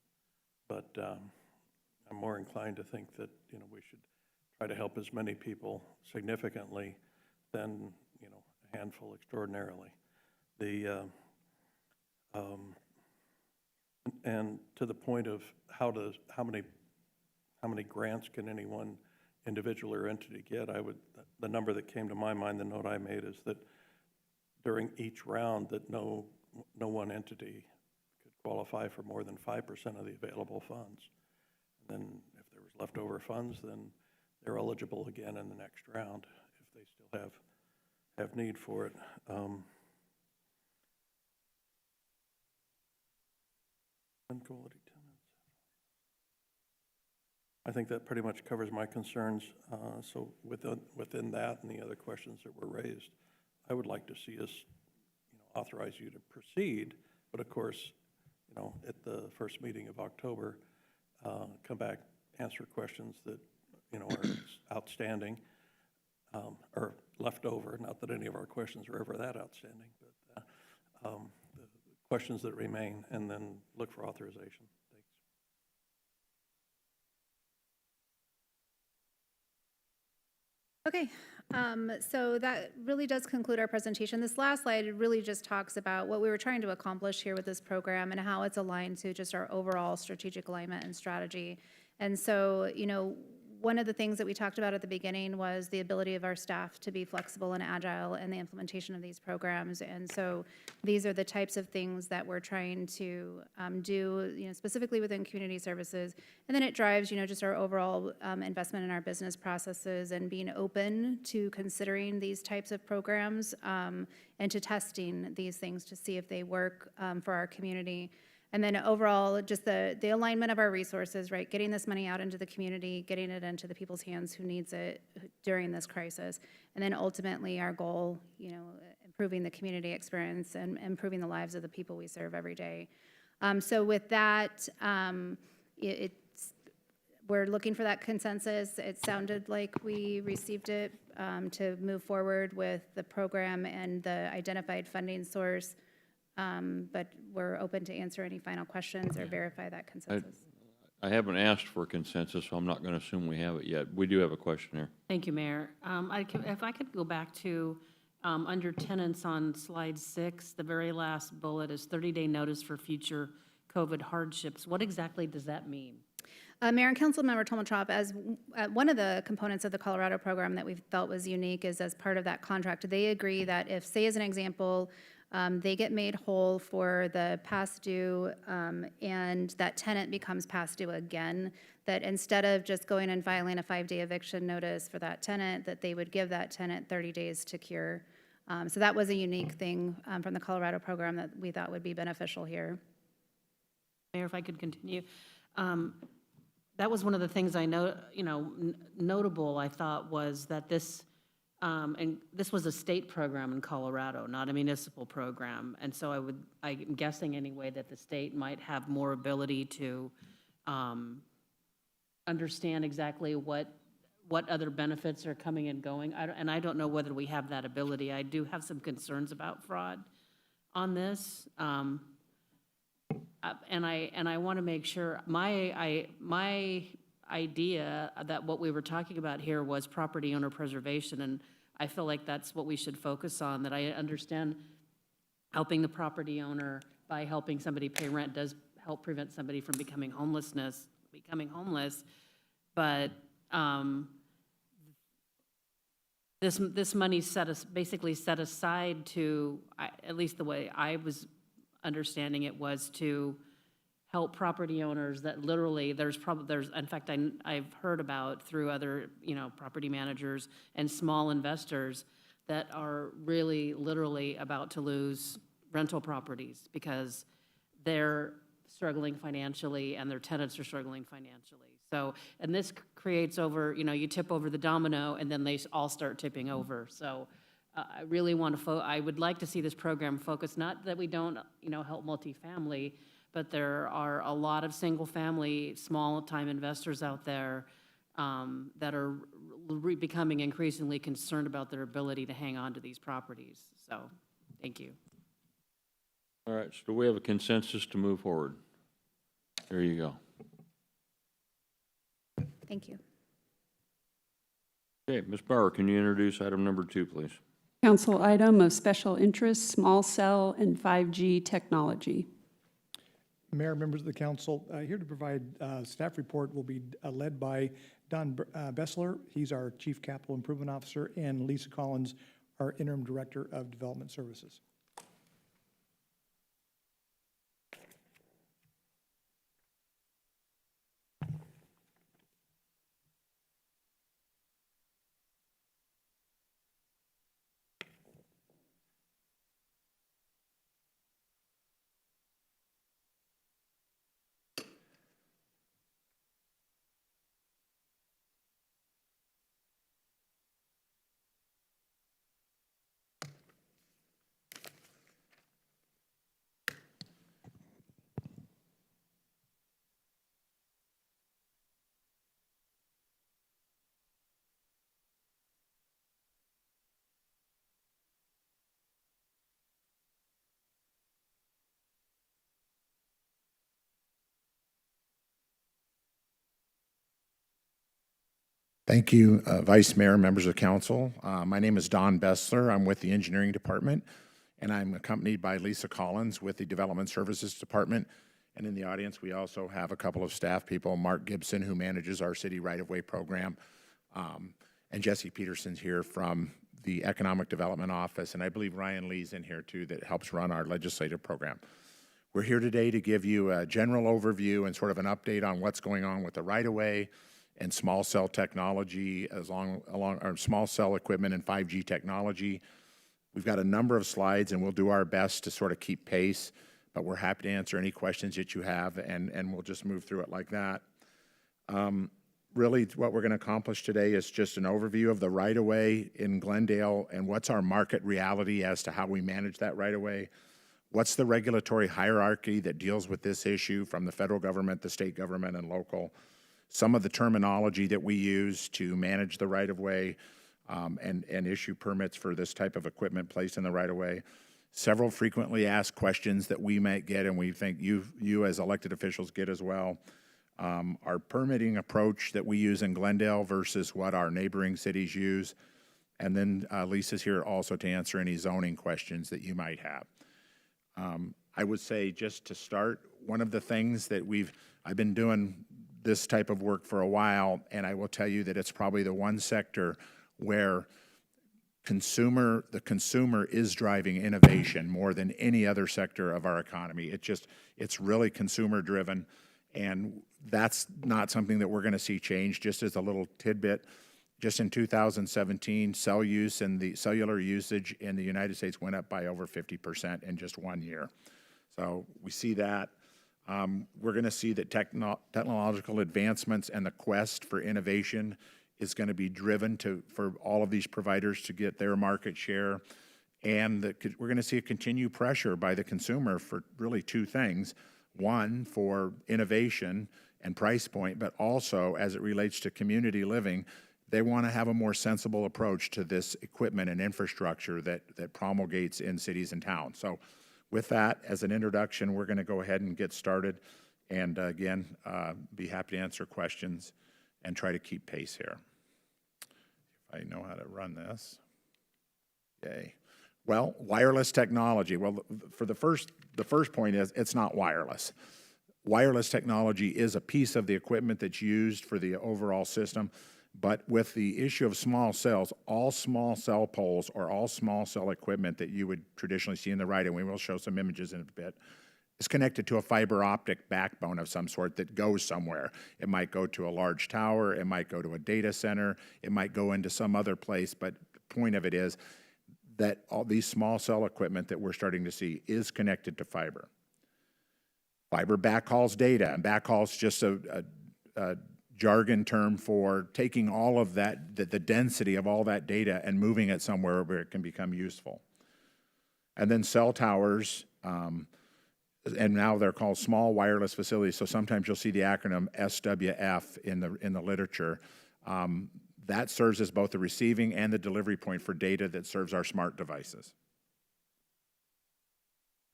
S10: But I'm more inclined to think that, we should try to help as many people significantly than, a handful extraordinarily. And to the point of how many grants can any one individual or entity get, the number that came to my mind, the note I made, is that during each round, that no one entity could qualify for more than 5% of the available funds. And then if there was leftover funds, then they're eligible again in the next round if they still have need for it. Quality tenants. I think that pretty much covers my concerns. So within that and the other questions that were raised, I would like to see us, authorize you to proceed. But of course, at the first meeting of October, come back, answer questions that, are outstanding, or left over. Not that any of our questions are ever that outstanding, but the questions that remain, and then look for authorization. Thanks.
S4: Okay, so that really does conclude our presentation. This last slide really just talks about what we were trying to accomplish here with this program and how it's aligned to just our overall strategic alignment and strategy. And so, one of the things that we talked about at the beginning was the ability of our staff to be flexible and agile in the implementation of these programs. And so these are the types of things that we're trying to do, specifically within community services. And then it drives, just our overall investment in our business processes and being open to considering these types of programs and to testing these things to see if they work for our community. And then overall, just the alignment of our resources, right? Getting this money out into the community, getting it into the people's hands who needs it during this crisis. And then ultimately our goal, improving the community experience and improving the lives of the people we serve every day. So with that, we're looking for that consensus. It sounded like we received it to move forward with the program and the identified funding source. But we're open to answer any final questions or verify that consensus.
S1: I haven't asked for consensus, so I'm not going to assume we have it yet. We do have a question here.
S8: Thank you, Mayor. If I could go back to, under tenants on slide 6, the very last bullet is 30-day notice for future COVID hardships. What exactly does that mean?
S4: Mayor and Councilmember Tomatrop, as one of the components of the Colorado program that we felt was unique is as part of that contract, they agree that if, say as an example, they get made whole for the past due and that tenant becomes past due again, that instead of just going and filing a 5-day eviction notice for that tenant, that they would give that tenant 30 days to cure. So that was a unique thing from the Colorado program that we thought would be beneficial here.
S8: Mayor, if I could continue. That was one of the things I know, notable, I thought, was that this, and this was a state program in Colorado, not a municipal program. And so I'm guessing anyway that the state might have more ability to understand exactly what other benefits are coming and going. And I don't know whether we have that ability. I do have some concerns about fraud on this. And I want to make sure, my idea that what we were talking about here was property owner preservation, and I feel like that's what we should focus on, that I understand helping the property owner by helping somebody pay rent does help prevent somebody from becoming homeless, but this money basically set aside to, at least the way I was understanding it, was to help property owners that literally in fact I've heard about through other property managers and small investors that are really literally about to lose rental properties because they're struggling financially and their tenants are struggling financially. So, and this creates you tip over the domino and then they all start tipping over. So I really want to, I would like to see this program focus, not that we don't, help multifamily, but there are a lot of single-family, small-time investors out there that are becoming increasingly concerned about their ability to hang on to these properties. So, thank you.
S1: All right, so do we have a consensus to move forward? There you go.
S4: Thank you.
S1: Okay, Ms. Bauer, can you introduce item number 2, please?
S2: Council item of special interest, small cell and 5G technology.
S3: Mayor, members of the council, here to provide staff report will be led by Don Bessler. He's our Chief Capital Improvement Officer, and Lisa Collins, our Interim Director of Development Services.
S11: Thank you, Vice Mayor, members of council. My name is Don Bessler. I'm with the Engineering Department, and I'm accompanied by Lisa Collins with the Development Services Department. And in the audience, we also have a couple of staff people, Mark Gibson, who manages our city right-of-way program, and Jesse Peterson's here from the Economic Development Office, and I believe Ryan Lee's in here too that helps run our legislative program. We're here today to give you a general overview and sort of an update on what's going on with the right-of-way and small cell technology, along our small cell equipment and 5G technology. We've got a number of slides, and we'll do our best to sort of keep pace, but we're happy to answer any questions that you have, and we'll just move through it like that. Really, what we're going to accomplish today is just an overview of the right-of-way in Glendale and what's our market reality as to how we manage that right-of-way. What's the regulatory hierarchy that deals with this issue from the federal government, the state government, and local? Some of the terminology that we use to manage the right-of-way and issue permits for this type of equipment placed in the right-of-way. Several frequently asked questions that we might get and we think you as elected officials get as well. Our permitting approach that we use in Glendale versus what our neighboring cities use. And then Lisa's here also to answer any zoning questions that you might have. I would say just to start, one of the things that I've been doing this type of work for a while, and I will tell you that it's probably the one sector where the consumer is driving innovation more than any other sector of our economy. It's really consumer driven, and that's not something that we're going to see change. Just as a little tidbit, just in 2017, cell use and the cellular usage in the United States went up by over 50% in just 1 year. So we see that. We're going to see that technological advancements and the quest for innovation is going to be driven for all of these providers to get their market share. And we're going to see a continued pressure by the consumer for really two things. One, for innovation and price point, but also as it relates to community living, they want to have a more sensible approach to this equipment and infrastructure that promulgates in cities and towns. So with that, as an introduction, we're going to go ahead and get started. And again, be happy to answer questions and try to keep pace here. If I know how to run this. Yay. Well, wireless technology. Well, for the first point is it's not wireless. Wireless technology is a piece of the equipment that's used for the overall system, but with the issue of small cells, all small cell poles or all small cell equipment that you would traditionally see in the right, and we will show some images in a bit, is connected to a fiber optic backbone of some sort that goes somewhere. It might go to a large tower, it might go to a data center, it might go into some other place, but the point of it is that all these small cell equipment that we're starting to see is connected to fiber. Fiber backhauls data, and backhauls just a jargon term for taking all of that, the density of all that data and moving it somewhere where it can become useful. And then cell towers, and now they're called small wireless facilities, so sometimes you'll see the acronym SWF in the literature. That serves as both the receiving and the delivery point for data that serves our smart devices.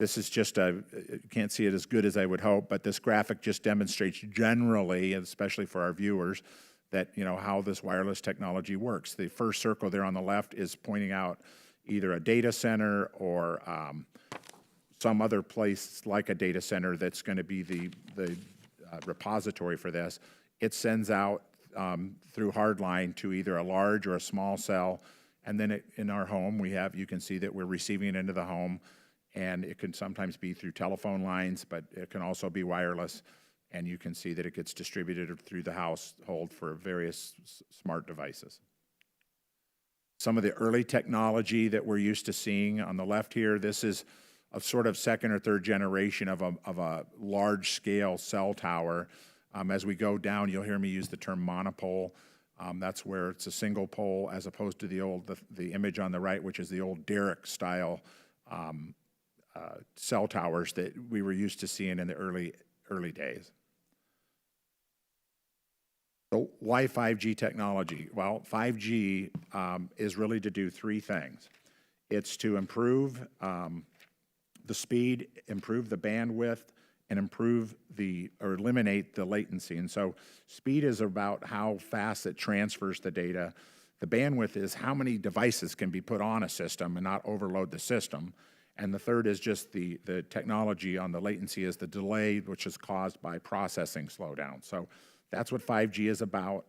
S11: This is just you can't see it as good as I would hope, but this graphic just demonstrates generally, especially for our viewers, that how this wireless technology works. The first circle there on the left is pointing out either a data center or some other place like a data center that's going to be the repository for this. It sends out through hardline to either a large or a small cell, and then in our home you can see that we're receiving it into the home. And it can sometimes be through telephone lines, but it can also be wireless. And you can see that it gets distributed through the household for various smart devices. Some of the early technology that we're used to seeing on the left here, this is a sort of second or third generation of a large-scale cell tower. As we go down, you'll hear me use the term monopole. That's where it's a single pole as opposed to the image on the right, which is the old derrick-style cell towers that we were used to seeing in the early days. So why 5G technology? Well, 5G is really to do three things. It's to improve the speed, improve the bandwidth, and improve or eliminate the latency. And so speed is about how fast it transfers the data. The bandwidth is how many devices can be put on a system and not overload the system. And the third is just the technology on the latency is the delay, which is caused by processing slowdown. So that's what 5G is about.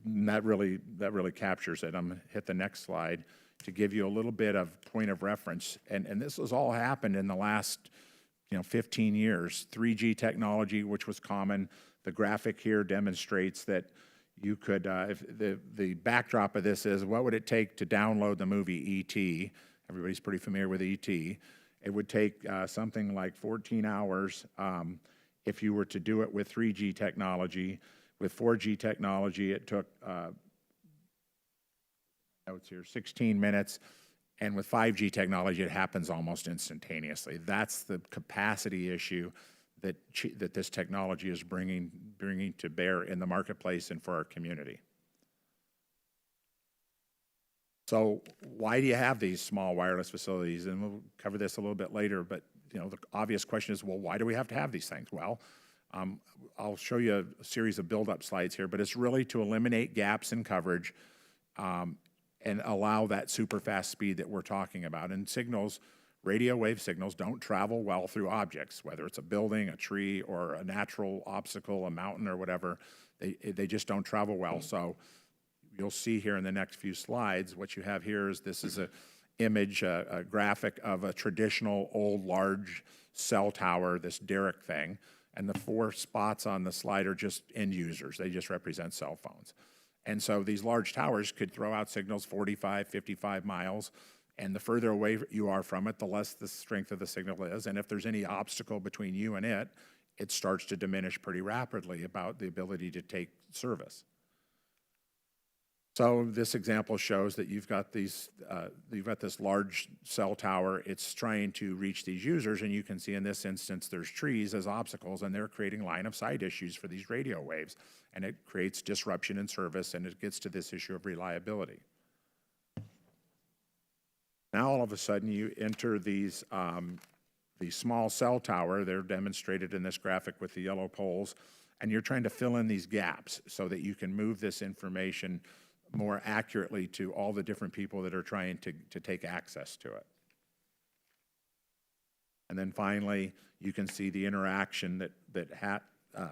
S11: That really captures it. I'm going to hit the next slide to give you a little bit of point of reference. And this has all happened in the last 15 years. 3G technology, which was common. The graphic here demonstrates that you could, if the backdrop of this is, what would it take to download the movie E.T.? Everybody's pretty familiar with E.T. It would take something like 14 hours if you were to do it with 3G technology. With 4G technology, it took, notes here, 16 minutes. And with 5G technology, it happens almost instantaneously. That's the capacity issue that this technology is bringing to bear in the marketplace and for our community. So why do you have these small wireless facilities? And we'll cover this a little bit later, but the obvious question is, well, why do we have to have these things? Well, I'll show you a series of build-up slides here, but it's really to eliminate gaps in coverage and allow that super fast speed that we're talking about. And signals, radio wave signals, don't travel well through objects, whether it's a building, a tree, or a natural obstacle, a mountain or whatever. They just don't travel well. So you'll see here in the next few slides, what you have here is this is a image, a graphic of a traditional old large cell tower, this derrick thing. And the 4 spots on the slide are just end users. They just represent cell phones. And so these large towers could throw out signals 45, 55 miles, and the further away you are from it, the less the strength of the signal is. And if there's any obstacle between you and it starts to diminish pretty rapidly about the ability to take service. So this example shows that you've got this large cell tower. It's trying to reach these users, and you can see in this instance there's trees as obstacles, and they're creating line of sight issues for these radio waves, and it creates disruption in service, and it gets to this issue of reliability. Now all of a sudden you enter these the small cell tower. They're demonstrated in this graphic with the yellow poles, and you're trying to fill in these gaps so that you can move this information more accurately to all the different people that are trying to take access to it. And then finally, you can see the interaction that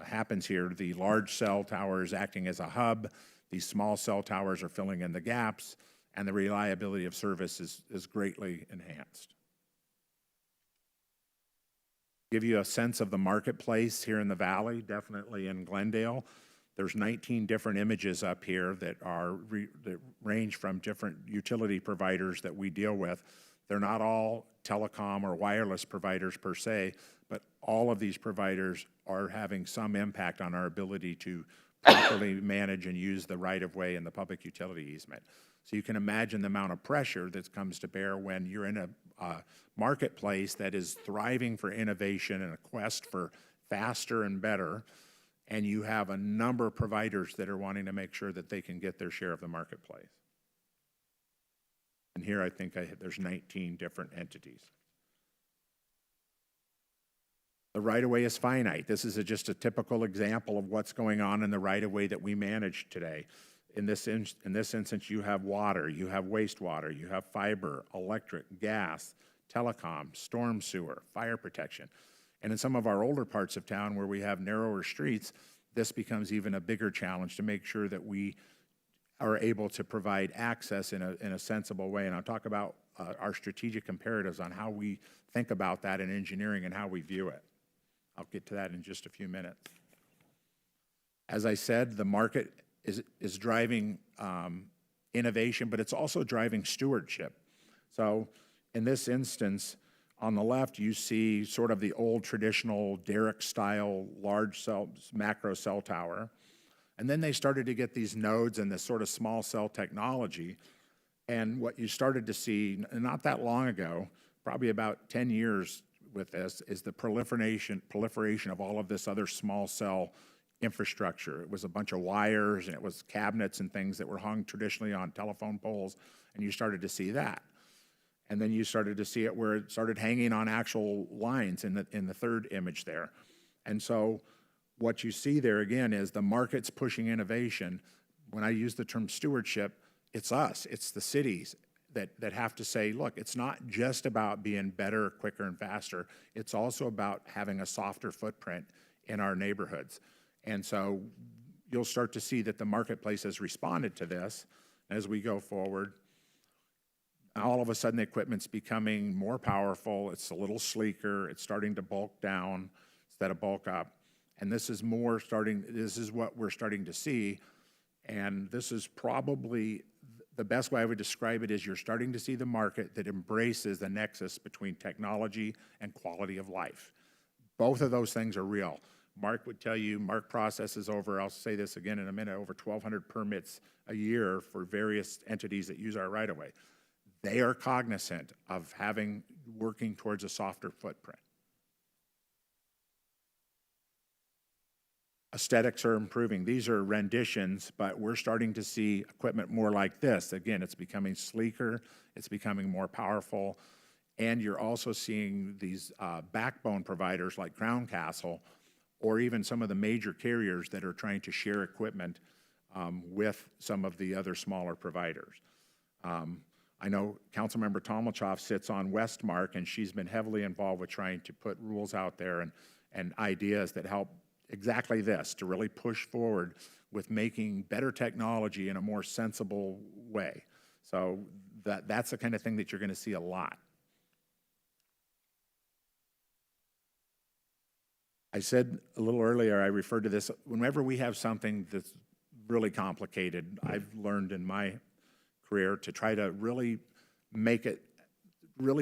S11: happens here. The large cell tower is acting as a hub. These small cell towers are filling in the gaps, and the reliability of service is greatly enhanced. Give you a sense of the marketplace here in the valley, definitely in Glendale. There's 19 different images up here that range from different utility providers that we deal with. They're not all telecom or wireless providers per se, but all of these providers are having some impact on our ability to properly manage and use the right-of-way and the public utility easement. So you can imagine the amount of pressure that comes to bear when you're in a marketplace that is thriving for innovation and a quest for faster and better, and you have a number of providers that are wanting to make sure that they can get their share of the marketplace. And here I think there's 19 different entities. The right-of-way is finite. This is just a typical example of what's going on in the right-of-way that we manage today. In this instance, you have water, you have wastewater, you have fiber, electric, gas, telecom, storm sewer, fire protection. And in some of our older parts of town where we have narrower streets, this becomes even a bigger challenge to make sure that we are able to provide access in a sensible way. And I'll talk about our strategic imperatives on how we think about that in engineering and how we view it. I'll get to that in just a few minutes. As I said, the market is driving innovation, but it's also driving stewardship. So in this instance, on the left, you see sort of the old traditional derrick-style large cell, macro cell tower. And then they started to get these nodes and this sort of small cell technology. And what you started to see not that long ago, probably about 10 years with this, is the proliferation of all of this other small cell infrastructure. It was a bunch of wires, and it was cabinets and things that were hung traditionally on telephone poles, and you started to see that. And then you started to see it where it started hanging on actual lines in the third image there. And so what you see there again is the market's pushing innovation. When I use the term stewardship, it's us, it's the cities that have to say, look, it's not just about being better, quicker, and faster. It's also about having a softer footprint in our neighborhoods. And so you'll start to see that the marketplace has responded to this as we go forward. All of a sudden, the equipment's becoming more powerful. It's a little sleeker. It's starting to bulk down instead of bulk up. And this is what we're starting to see. And this is probably the best way I would describe it is you're starting to see the market that embraces the nexus between technology and quality of life. Both of those things are real. Mark would tell you, Mark processes over, I'll say this again in a minute, over 1,200 permits a year for various entities that use our right-of-way. They are cognizant of working towards a softer footprint. Aesthetics are improving. These are renditions, but we're starting to see equipment more like this. Again, it's becoming sleeker, it's becoming more powerful, and you're also seeing these backbone providers like Crown Castle, or even some of the major carriers that are trying to share equipment with some of the other smaller providers. I know Councilmember Tomlichoff sits on Westmark, and she's been heavily involved with trying to put rules out there and ideas that help exactly this, to really push forward with making better technology in a more sensible way. So that's the kind of thing that you're going to see a lot. I said a little earlier, I referred to this, whenever we have something that's really complicated, I've learned in my career to try to really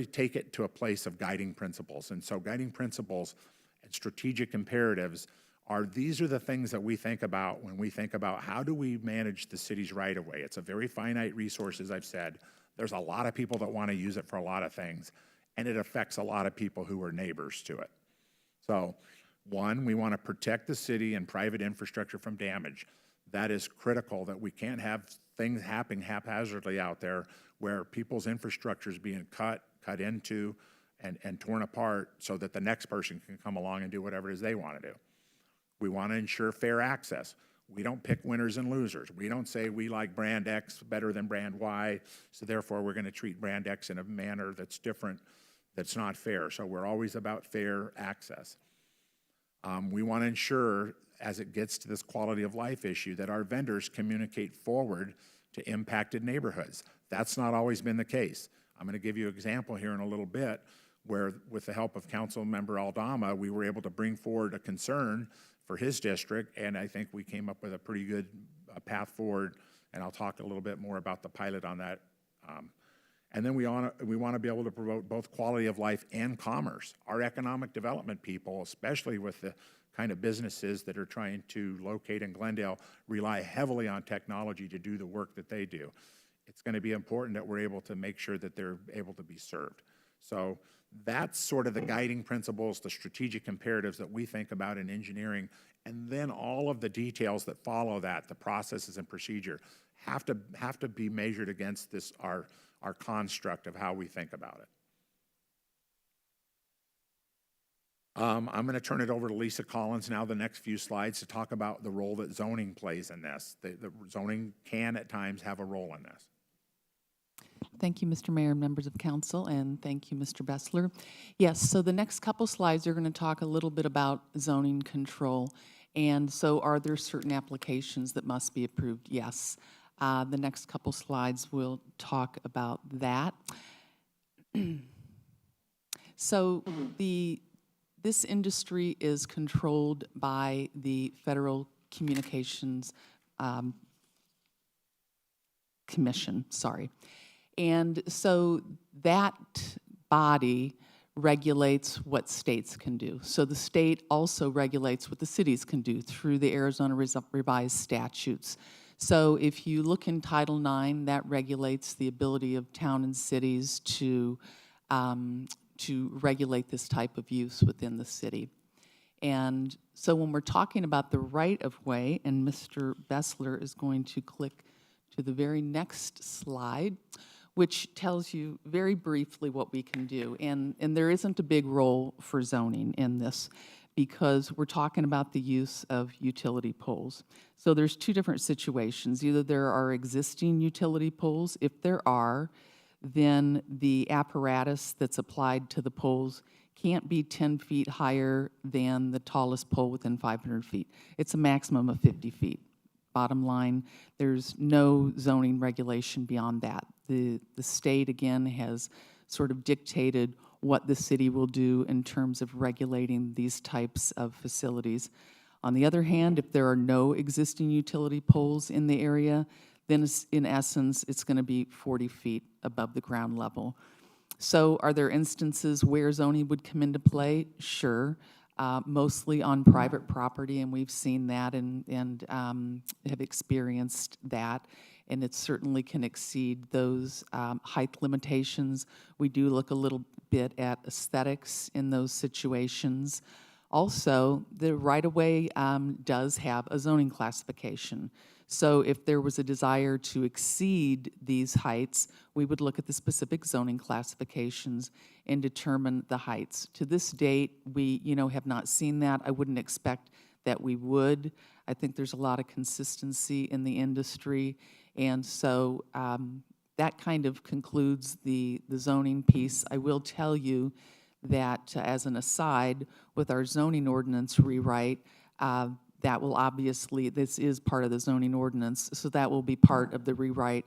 S11: take it to a place of guiding principles. And so guiding principles and strategic imperatives these are the things that we think about when we think about how do we manage the city's right-of-way. It's a very finite resource, as I've said. There's a lot of people that want to use it for a lot of things, and it affects a lot of people who are neighbors to it. So, one, we want to protect the city and private infrastructure from damage. That is critical, that we can't have things happening haphazardly out there where people's infrastructure is being cut into, and torn apart so that the next person can come along and do whatever it is they want to do. We want to ensure fair access. We don't pick winners and losers. We don't say we like brand X better than brand Y, so therefore we're going to treat brand X in a manner that's different, that's not fair. So we're always about fair access. We want to ensure, as it gets to this quality of life issue, that our vendors communicate forward to impacted neighborhoods. That's not always been the case. I'm going to give you an example here in a little bit where, with the help of Councilmember Aldama, we were able to bring forward a concern for his district, and I think we came up with a pretty good path forward, and I'll talk a little bit more about the pilot on that. And then we want to be able to promote both quality of life and commerce. Our economic development people, especially with the kind of businesses that are trying to locate in Glendale, rely heavily on technology to do the work that they do. It's going to be important that we're able to make sure that they're able to be served. So that's sort of the guiding principles, the strategic imperatives that we think about in engineering, and then all of the details that follow that, the processes and procedure, have to be measured against this, our construct of how we think about it. I'm going to turn it over to Lisa Collins now, the next few slides, to talk about the role that zoning plays in this. The zoning can at times have a role in this.
S12: Thank you, Mr. Mayor and members of council, and thank you, Mr. Bessler. Yes, so the next couple slides are going to talk a little bit about zoning control. And so are there certain applications that must be approved? Yes. The next couple slides will talk about that. So this industry is controlled by the Federal Communications Commission, sorry. And so that body regulates what states can do. So the state also regulates what the cities can do through the Arizona Revised Statutes. So if you look in Title IX, that regulates the ability of town and cities to regulate this type of use within the city. And so when we're talking about the right-of-way, and Mr. Bessler is going to click to the very next slide, which tells you very briefly what we can do. And there isn't a big role for zoning in this because we're talking about the use of utility poles. So there's two different situations. Either there are existing utility poles. If there are, then the apparatus that's applied to the poles can't be 10 feet higher than the tallest pole within 500 feet. It's a maximum of 50 feet. Bottom line, there's no zoning regulation beyond that. The state, again, has sort of dictated what the city will do in terms of regulating these types of facilities. On the other hand, if there are no existing utility poles in the area, then in essence, it's going to be 40 feet above the ground level. So are there instances where zoning would come into play? Sure. Mostly on private property, and we've seen that and have experienced that, and it certainly can exceed those height limitations. We do look a little bit at aesthetics in those situations. Also, the right-of-way does have a zoning classification. So if there was a desire to exceed these heights, we would look at the specific zoning classifications and determine the heights. To this date, we, have not seen that. I wouldn't expect that we would. I think there's a lot of consistency in the industry, and so that kind of concludes the zoning piece. I will tell you that, as an aside, with our zoning ordinance rewrite, that will obviously, this is part of the zoning ordinance, so that will be part of the rewrite,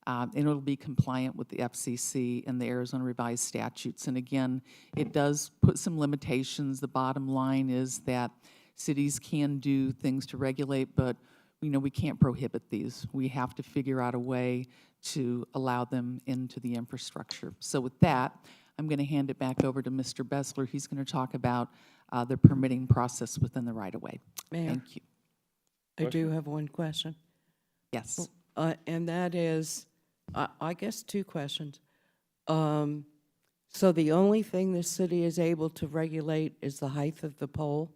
S12: and it'll be compliant with the FCC and the Arizona Revised Statutes. And again, it does put some limitations. The bottom line is that cities can do things to regulate, but we can't prohibit these. We have to figure out a way to allow them into the infrastructure. So with that, I'm going to hand it back over to Mr. Bessler. He's going to talk about the permitting process within the right-of-way.
S6: Mayor,
S12: Thank you.
S6: I do have one question.
S12: Yes.
S6: And that is, I guess 2 questions. So the only thing the city is able to regulate is the height of the pole?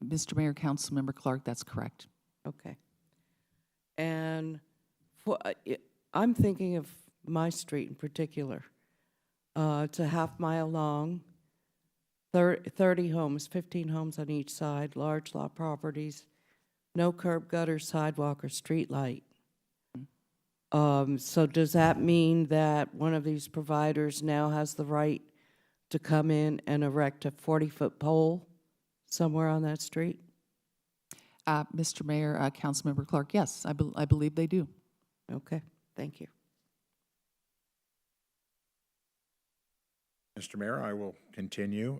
S12: Mr. Mayor, Councilmember Clark, that's correct.
S6: Okay. And I'm thinking of my street in particular. It's a half-mile long, 30 homes, 15 homes on each side, large lot properties, no curb, gutter, sidewalk, or street light. So does that mean that one of these providers now has the right to come in and erect a 40-foot pole somewhere on that street?
S12: Mr. Mayor, Councilmember Clark, yes, I believe they do.
S6: Okay, thank you.
S11: Mr. Mayor, I will continue.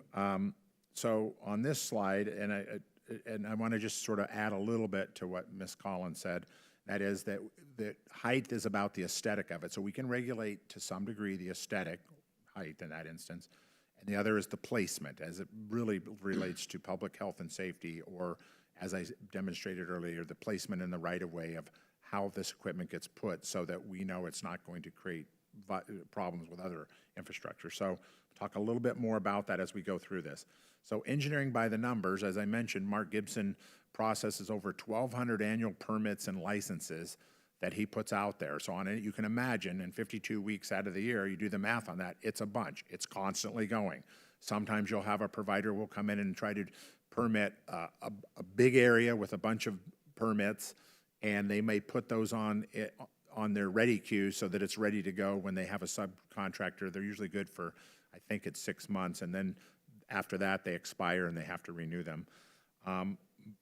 S11: So on this slide, and I want to just sort of add a little bit to what Ms. Collins said, that is that height is about the aesthetic of it. So we can regulate to some degree the aesthetic height in that instance, and the other is the placement, as it really relates to public health and safety, or as I demonstrated earlier, the placement in the right-of-way of how this equipment gets put so that we know it's not going to create problems with other infrastructure. So talk a little bit more about that as we go through this. So engineering by the numbers, as I mentioned, Mark Gibson processes over 1,200 annual permits and licenses that he puts out there. So on it, you can imagine in 52 weeks out of the year, you do the math on that, it's a bunch. It's constantly going. Sometimes you'll have a provider will come in and try to permit a big area with a bunch of permits, and they may put those on their ready queue so that it's ready to go when they have a subcontractor. They're usually good for, I think it's 6 months, and then after that, they expire and they have to renew them.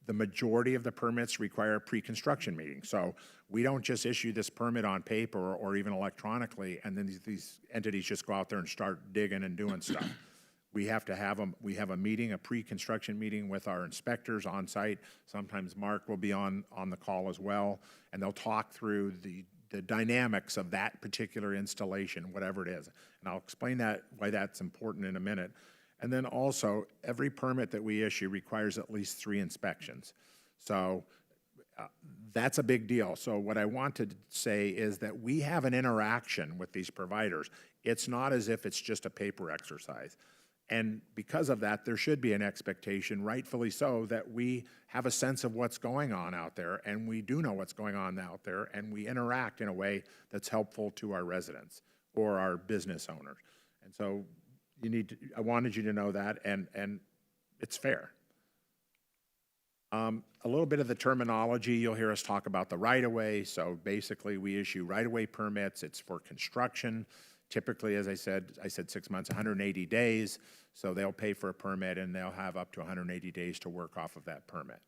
S11: The majority of the permits require a pre-construction meeting. So we don't just issue this permit on paper or even electronically, and then these entities just go out there and start digging and doing stuff. We have to have them. We have a meeting, a pre-construction meeting with our inspectors on site. Sometimes Mark will be on the call as well, and they'll talk through the dynamics of that particular installation, whatever it is. And I'll explain why that's important in a minute. And then also, every permit that we issue requires at least 3 inspections. So that's a big deal. So what I want to say is that we have an interaction with these providers. It's not as if it's just a paper exercise. And because of that, there should be an expectation, rightfully so, that we have a sense of what's going on out there, and we do know what's going on out there, and we interact in a way that's helpful to our residents or our business owners. And so I wanted you to know that, and it's fair. A little bit of the terminology, you'll hear us talk about the right-of-way. So basically, we issue right-of-way permits. It's for construction. Typically, as I said 6 months, 180 days. So they'll pay for a permit, and they'll have up to 180 days to work off of that permit.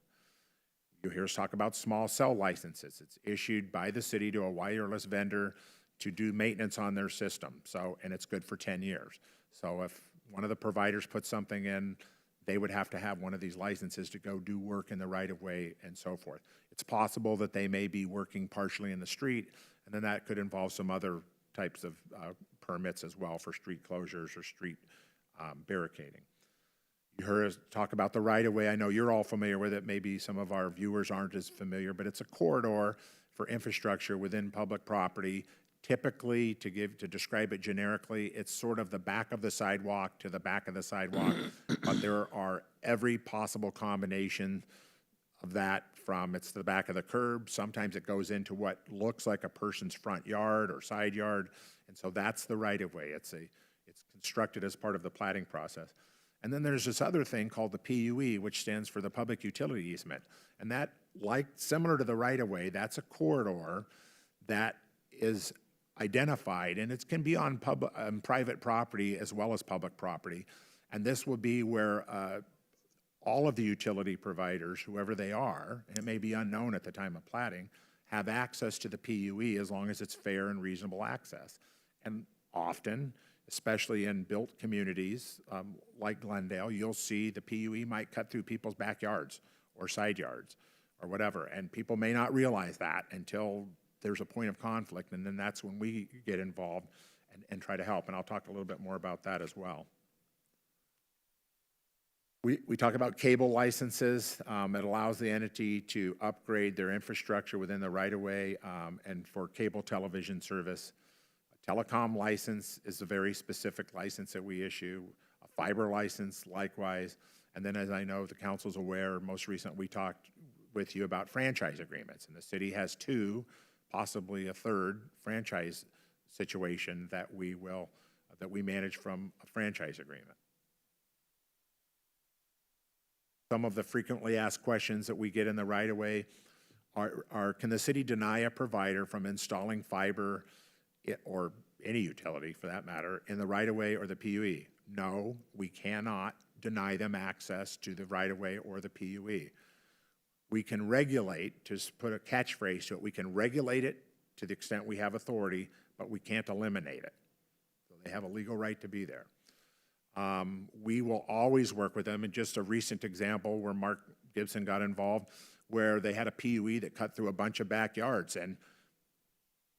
S11: You'll hear us talk about small cell licenses. It's issued by the city to a wireless vendor to do maintenance on their system. So, and it's good for 10 years. So if one of the providers puts something in, they would have to have one of these licenses to go do work in the right-of-way and so forth. It's possible that they may be working partially in the street, and then that could involve some other types of permits as well for street closures or street barricading. You heard us talk about the right-of-way. I know you're all familiar with it. Maybe some of our viewers aren't as familiar, but it's a corridor for infrastructure within public property. Typically, to describe it generically, it's sort of the back of the sidewalk to the back of the sidewalk, but there are every possible combination of that, from it's the back of the curb, sometimes it goes into what looks like a person's front yard or side yard, and so that's the right-of-way. It's constructed as part of the platting process. And then there's this other thing called the PUE, which stands for the Public Utility Easement, and that, like similar to the right-of-way, that's a corridor that is identified, and it can be on private property as well as public property. And this will be where all of the utility providers, whoever they are, and it may be unknown at the time of platting, have access to the PUE as long as it's fair and reasonable access. And often, especially in built communities like Glendale, you'll see the PUE might cut through people's backyards or side yards or whatever, and people may not realize that until there's a point of conflict, and then that's when we get involved and try to help, and I'll talk a little bit more about that as well. We talk about cable licenses. It allows the entity to upgrade their infrastructure within the right-of-way and for cable television service. A telecom license is a very specific license that we issue. A fiber license, likewise. And then, as I know the council's aware, most recently we talked with you about franchise agreements, and the city has 2, possibly a 3rd franchise situation that we manage from a franchise agreement. Some of the frequently asked questions that we get in the right-of-way are, can the city deny a provider from installing fiber or any utility, for that matter, in the right-of-way or the PUE? No, we cannot deny them access to the right-of-way or the PUE. We can regulate, to put a catchphrase to it, we can regulate it to the extent we have authority, but we can't eliminate it. So they have a legal right to be there. We will always work with them. And just a recent example where Mark Gibson got involved, where they had a PUE that cut through a bunch of backyards, and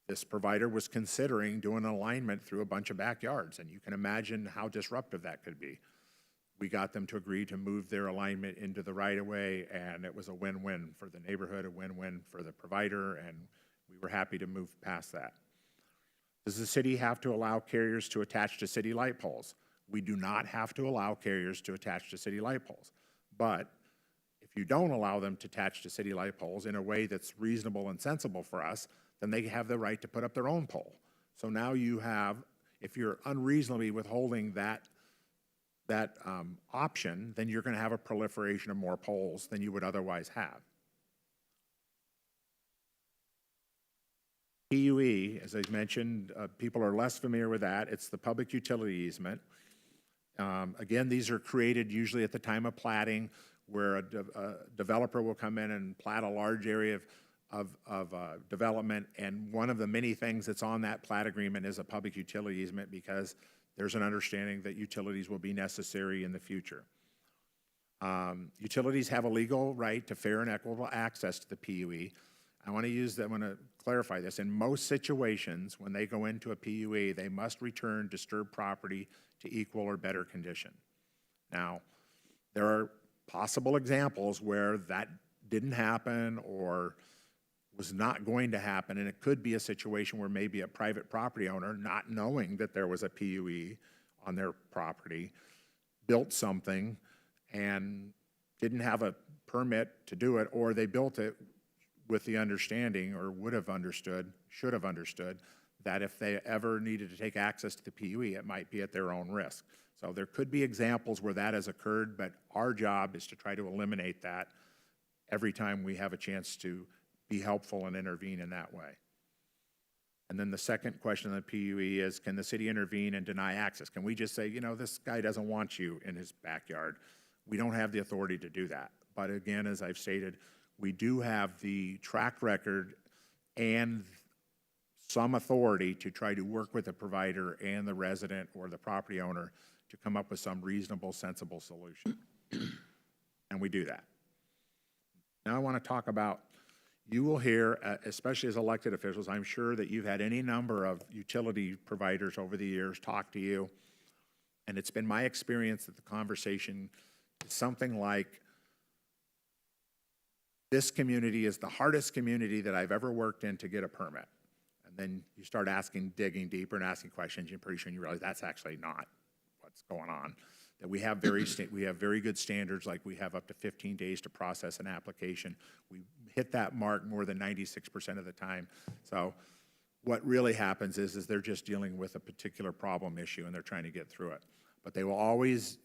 S11: this provider was considering doing an alignment through a bunch of backyards, and you can imagine how disruptive that could be. We got them to agree to move their alignment into the right-of-way, and it was a win-win for the neighborhood, a win-win for the provider, and we were happy to move past that. Does the city have to allow carriers to attach to city light poles? We do not have to allow carriers to attach to city light poles. But if you don't allow them to attach to city light poles in a way that's reasonable and sensible for us, then they have the right to put up their own pole. So now you have, if you're unreasonably withholding that option, then you're going to have a proliferation of more poles than you would otherwise have. PUE, as I mentioned, people are less familiar with that. It's the public utility easement. Again, these are created usually at the time of platting, where a developer will come in and plat a large area of development, and one of the many things that's on that plat agreement is a public utility easement, because there's an understanding that utilities will be necessary in the future. Utilities have a legal right to fair and equitable access to the PUE. I want to clarify this. In most situations, when they go into a PUE, they must return disturbed property to equal or better condition. Now, there are possible examples where that didn't happen or was not going to happen, and it could be a situation where maybe a private property owner, not knowing that there was a PUE on their property, built something and didn't have a permit to do it, or they built it with the understanding, or would have understood, should have understood, that if they ever needed to take access to the PUE, it might be at their own risk. So there could be examples where that has occurred, but our job is to try to eliminate that every time we have a chance to be helpful and intervene in that way. And then the second question on the PUE is, can the city intervene and deny access? Can we just say, you know, this guy doesn't want you in his backyard? We don't have the authority to do that. But again, as I've stated, we do have the track record and some authority to try to work with the provider and the resident or the property owner to come up with some reasonable, sensible solution. And we do that. Now I want to talk about, you will hear, especially as elected officials, I'm sure that you've had any number of utility providers over the years talk to you, and it's been my experience that the conversation is something like, this community is the hardest community that I've ever worked in to get a permit. And then you start digging deeper and asking questions, you're pretty soon you realize that's actually not what's going on. That we have very good standards, like we have up to 15 days to process an application. We hit that mark more than 96% of the time. So what really happens is they're just dealing with a particular problem issue and they're trying to get through it. But they will always,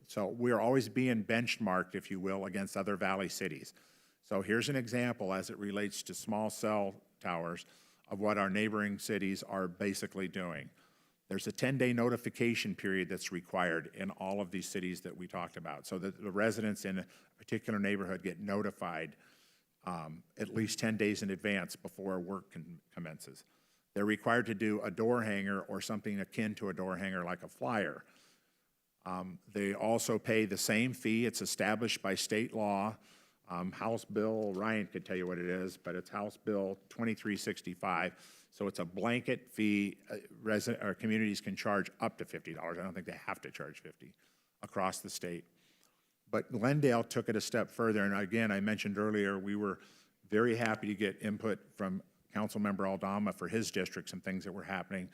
S11: so we're always being benchmarked, if you will, against other valley cities. So here's an example as it relates to small cell towers of what our neighboring cities are basically doing. There's a 10-day notification period that's required in all of these cities that we talked about, so that the residents in a particular neighborhood get notified at least 10 days in advance before work commences. They're required to do a door hanger or something akin to a door hanger, like a flyer. They also pay the same fee. It's established by state law. House Bill, Ryan could tell you what it is, but it's House Bill 2365. So it's a blanket fee. Communities can charge up to $50. I don't think they have to charge $50 across the state. But Glendale took it a step further. And again, I mentioned earlier, we were very happy to get input from Councilmember Aldama for his district, some things that were happening.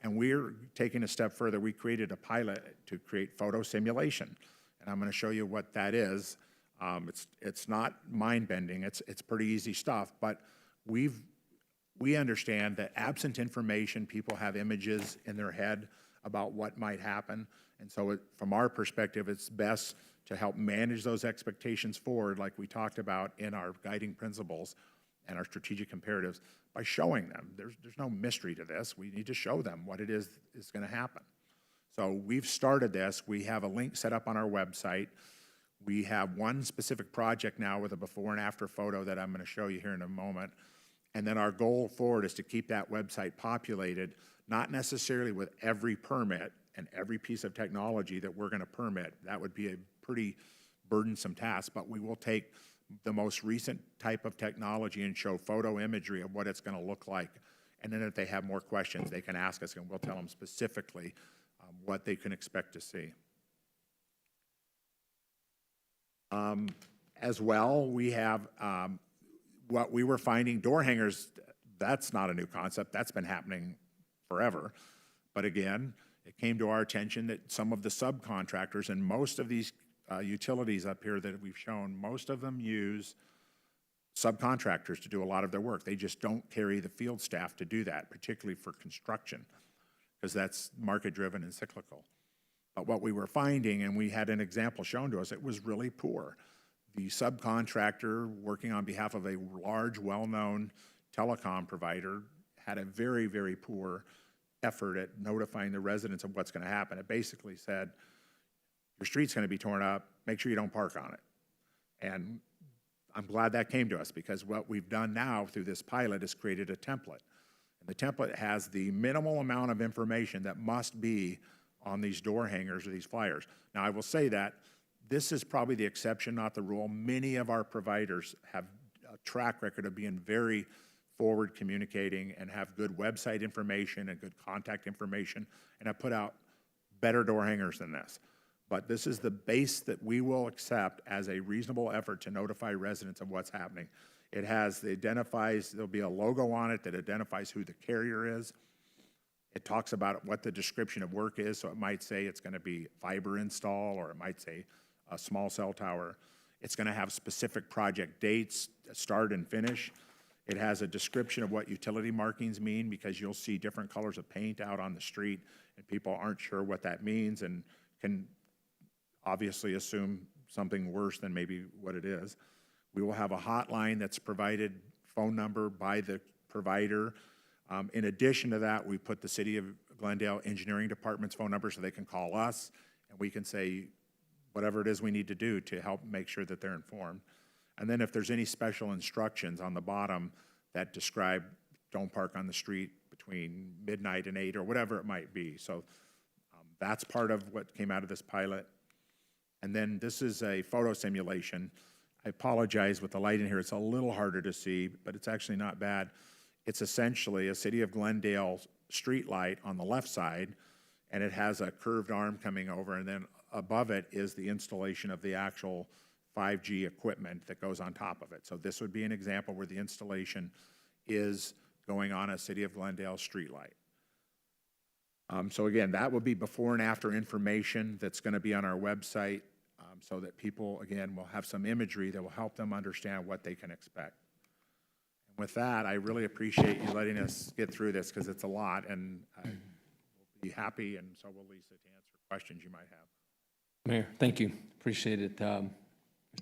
S11: And we're taking a step further. We created a pilot to create photo simulation. And I'm going to show you what that is. It's not mind-bending. It's pretty easy stuff. But we understand that absent information, people have images in their head about what might happen. And so from our perspective, it's best to help manage those expectations forward, like we talked about in our guiding principles and our strategic imperatives, by showing them. There's no mystery to this. We need to show them what it is going to happen. So we've started this. We have a link set up on our website. We have one specific project now with a before and after photo that I'm going to show you here in a moment. And then our goal forward is to keep that website populated, not necessarily with every permit and every piece of technology that we're going to permit. That would be a pretty burdensome task, but we will take the most recent type of technology and show photo imagery of what it's going to look like. And then if they have more questions, they can ask us, and we'll tell them specifically what they can expect to see. As well, we have what we were finding, door hangers, that's not a new concept. That's been happening forever. But again, it came to our attention that some of the subcontractors and most of these utilities up here that we've shown, most of them use subcontractors to do a lot of their work. They just don't carry the field staff to do that, particularly for construction, because that's market-driven and cyclical. But what we were finding, and we had an example shown to us, it was really poor. The subcontractor working on behalf of a large, well-known telecom provider had a very, very poor effort at notifying the residents of what's going to happen. It basically said, your street's going to be torn up, make sure you don't park on it. And I'm glad that came to us, because what we've done now through this pilot is created a template. And the template has the minimal amount of information that must be on these door hangers or these flyers. Now, I will say that this is probably the exception, not the rule. Many of our providers have a track record of being very forward communicating and have good website information and good contact information, and have put out better door hangers than this. But this is the base that we will accept as a reasonable effort to notify residents of what's happening. It identifies, there'll be a logo on it that identifies who the carrier is. It talks about what the description of work is, so it might say it's going to be fiber install, or it might say a small cell tower. It's going to have specific project dates, start and finish. It has a description of what utility markings mean, because you'll see different colors of paint out on the street, and people aren't sure what that means and can obviously assume something worse than maybe what it is. We will have a hotline that's provided, phone number by the provider. In addition to that, we put the City of Glendale Engineering Department's phone number so they can call us, and we can say whatever it is we need to do to help make sure that they're informed. And then if there's any special instructions on the bottom that describe don't park on the street between midnight and 8 or whatever it might be. So that's part of what came out of this pilot. And then this is a photo simulation. I apologize with the light in here, it's a little harder to see, but it's actually not bad. It's essentially a City of Glendale street light on the left side, and it has a curved arm coming over, and then above it is the installation of the actual 5G equipment that goes on top of it. So this would be an example where the installation is going on a City of Glendale street light. So again, that will be before and after information that's going to be on our website, so that people, again, will have some imagery that will help them understand what they can expect. And with that, I really appreciate you letting us get through this, because it's a lot, and we'll be happy, and so will Lisa, to answer questions you might have.
S7: Mayor, thank you. Appreciate it. Mr.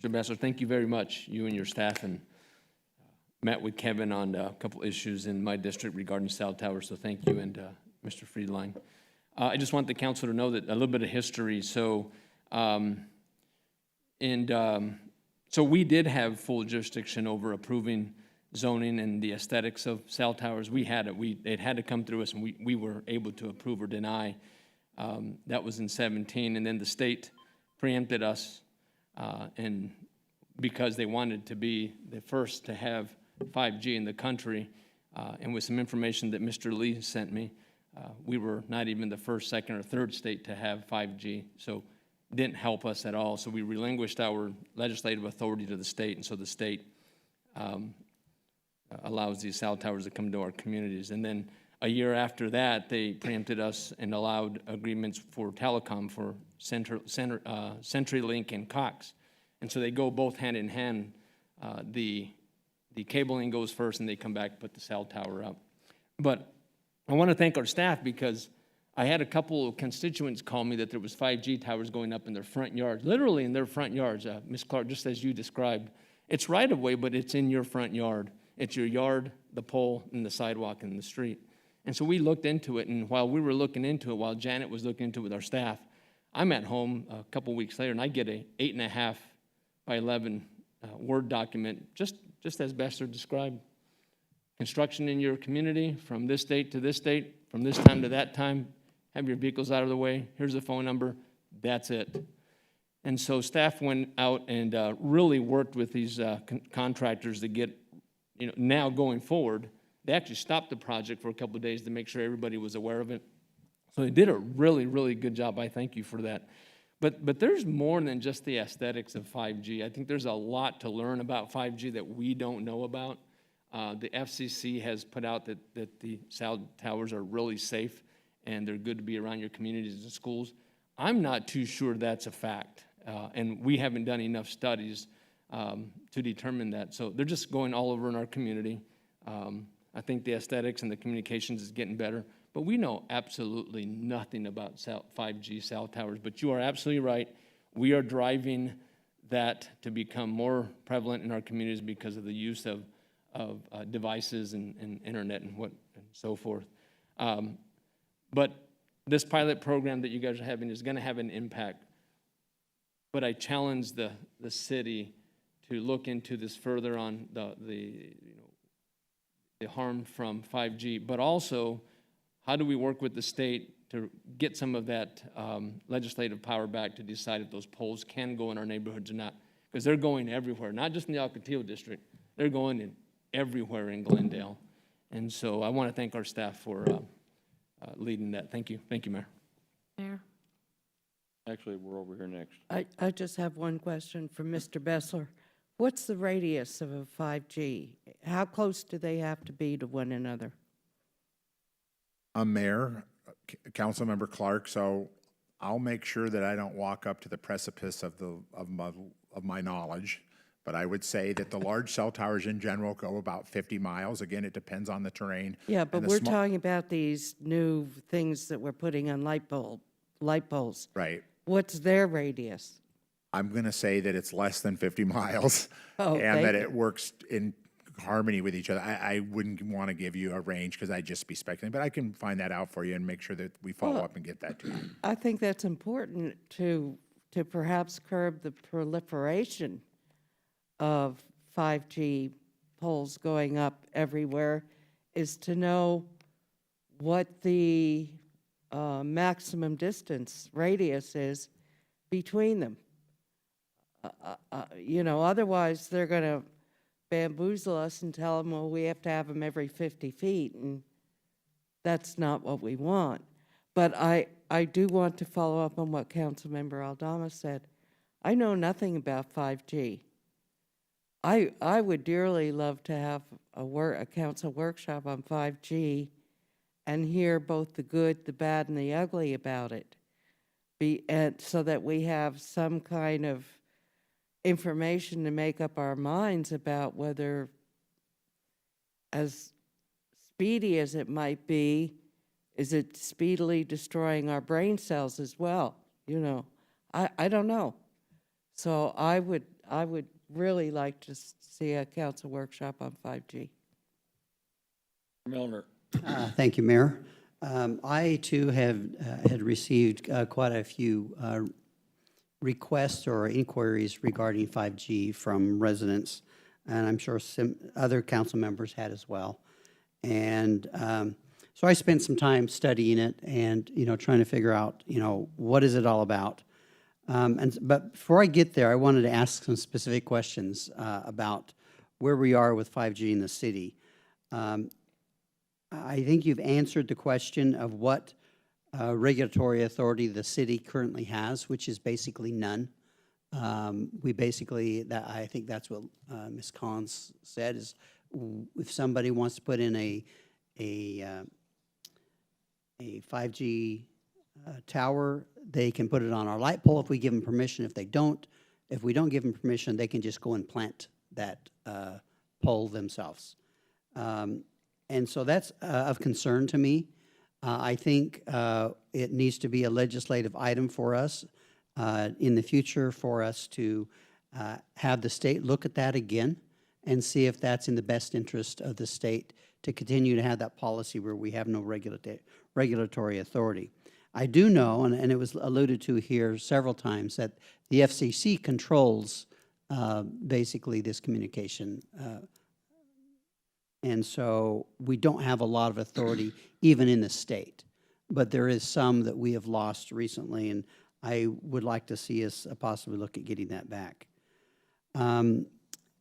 S7: Ambassador, thank you very much. You and your staff and met with Kevin on a couple issues in my district regarding cell towers, so thank you, and Mr. Friedline. I just want the council to know that a little bit of history. So, so we did have full jurisdiction over approving zoning and the aesthetics of cell towers. We had it. It had to come through us, and we were able to approve or deny. That was in 17, and then the state preempted us, and because they wanted to be the first to have 5G in the country, and with some information that Mr. Lee sent me, we were not even the first, second, or third state to have 5G, so it didn't help us at all. So we relinquished our legislative authority to the state, and so the state allows these cell towers to come to our communities. And then a year after that, they preempted us and allowed agreements for telecom for CenturyLink and Cox. And so they go both hand in hand. The cabling goes first, and they come back, put the cell tower up. But I want to thank our staff, because I had a couple of constituents call me that there was 5G towers going up in their front yards, literally in their front yards. Ms. Clark, just as you described, it's right of way, but it's in your front yard. It's your yard, the pole, and the sidewalk and the street. And so we looked into it, and while we were looking into it, while Janet was looking into it with our staff, I'm at home a couple weeks later, and I get a 8.5 by 11 Word document, just as Bester described. Construction in your community from this date to this date, from this time to that time, have your vehicles out of the way, here's the phone number, that's it. And so staff went out and really worked with these contractors to get, now going forward, they actually stopped the project for a couple of days to make sure everybody was aware of it. So they did a really, really good job. I thank you for that. But there's more than just the aesthetics of 5G. I think there's a lot to learn about 5G that we don't know about. The FCC has put out that the cell towers are really safe and they're good to be around your communities and schools. I'm not too sure that's a fact, and we haven't done enough studies to determine that. So they're just going all over in our community. I think the aesthetics and the communications is getting better, but we know absolutely nothing about 5G cell towers. But you are absolutely right. We are driving that to become more prevalent in our communities because of the use of devices and internet and so forth. But this pilot program that you guys are having is going to have an impact. But I challenge the city to look into this further on the harm from 5G, but also how do we work with the state to get some of that legislative power back to decide if those poles can go in our neighborhoods or not, because they're going everywhere, not just in the Ocotillo district, they're going in everywhere in Glendale. And so I want to thank our staff for leading that. Thank you. Thank you, Mayor.
S8: Mayor?
S1: Actually, we're over here next.
S6: I just have one question for Mr. Bessler. What's the radius of a 5G? How close do they have to be to one another?
S11: Mayor, Councilmember Clark, so I'll make sure that I don't walk up to the precipice of my knowledge. But I would say that the large cell towers in general go about 50 miles. Again, it depends on the terrain.
S6: Yeah, but
S11: And the
S6: we're
S11: small-
S6: talking about these new things that we're putting on light poles.
S11: Right.
S6: What's their radius?
S11: I'm going to say that it's less than 50 miles.
S6: Oh,
S11: and that
S6: thank
S11: it works in harmony with each other. I wouldn't want to give you a range because I'd just be speculating, but I can find that out for you and make sure that we follow up and get that to you.
S6: I think that's important to perhaps curb the proliferation of 5G poles going up everywhere, is to know what the maximum distance radius is between them. You know, otherwise they're going to bamboozle us and tell them, well, we have to have them every 50 feet, and that's not what we want. But I do want to follow up on what Councilmember Aldama said. I know nothing about 5G. I would dearly love to have a council workshop on 5G and hear both the good, the bad, and the ugly about it. And so that we have some kind of information to make up our minds about whether, as speedy as it might be, is it speedily destroying our brain cells as well? You know, I don't know. So I would really like to see a council workshop on 5G.
S1: Milner.
S13: Thank you, Mayor. I too had received quite a few requests or inquiries regarding 5G from residents, and I'm sure some other council members had as well. And so I spent some time studying it and, trying to figure out, what is it all about. But before I get there, I wanted to ask some specific questions about where we are with 5G in the city. I think you've answered the question of what regulatory authority the city currently has, which is basically none. I think that's what Ms. Collins said, is if somebody wants to put in a 5G tower, they can put it on our light pole if we give them permission. If we don't give them permission, they can just go and plant that pole themselves. And so that's of concern to me. I think it needs to be a legislative item for us in the future for us to have the state look at that again and see if that's in the best interest of the state to continue to have that policy where we have no regulatory authority. I do know, and it was alluded to here several times, that the FCC controls basically this communication. And so we don't have a lot of authority even in the state. But there is some that we have lost recently, and I would like to see us possibly look at getting that back. And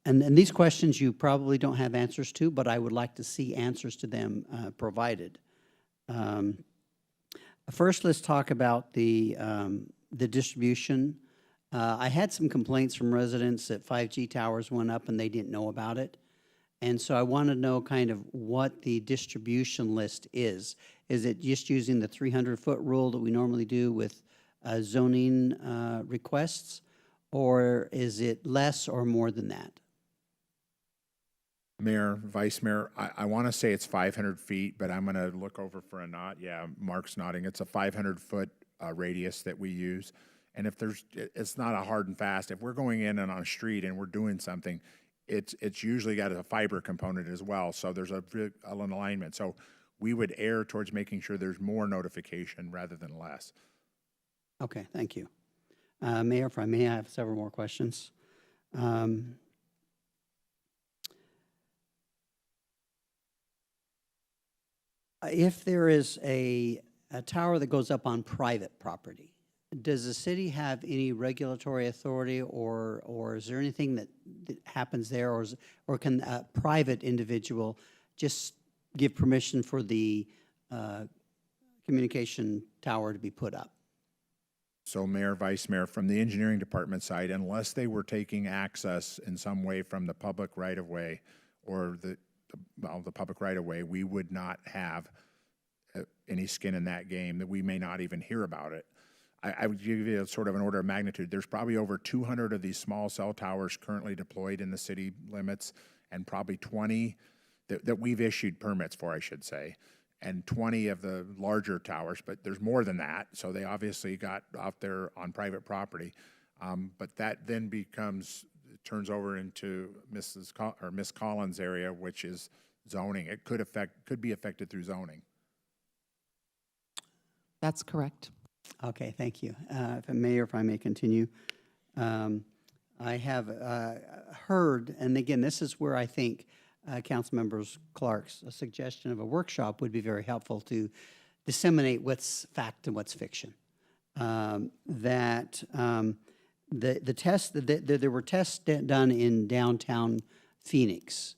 S13: these questions you probably don't have answers to, but I would like to see answers to them provided. First, let's talk about the distribution. I had some complaints from residents that 5G towers went up and they didn't know about it. And so I want to know kind of what the distribution list is. Is it just using the 300-foot rule that we normally do with zoning requests, or is it less or more than that?
S11: Mayor, Vice Mayor, I want to say it's 500 feet, but I'm going to look over for a nod. Yeah, Mark's nodding. It's a 500-foot radius that we use. And if it's not a hard and fast. If we're going in and on a street and we're doing something, it's usually got a fiber component as well. So there's an alignment. So we would err towards making sure there's more notification rather than less.
S13: Okay, thank you. Mayor, if I may, I have several more questions. If there is a tower that goes up on private property, does the city have any regulatory authority, or is there anything that happens there, or can a private individual just give permission for the communication tower to be put up?
S11: So Mayor, Vice Mayor, from the engineering department side, unless they were taking access in some way from the public right-of-way or the public right-of-way, we would not have any skin in that game, that we may not even hear about it. I would give you a sort of an order of magnitude. There's probably over 200 of these small cell towers currently deployed in the city limits, and probably 20 that we've issued permits for, I should say, and 20 of the larger towers, but there's more than that, so they obviously got out there on private property. But that then turns over into Miss Collins' area, which is zoning. It could be affected through zoning.
S12: That's correct.
S13: Okay, thank you. Mayor, if I may continue. I have heard, and again, this is where I think Councilmember Clark's suggestion of a workshop would be very helpful to disseminate what's fact and what's fiction. There were tests done in downtown Phoenix,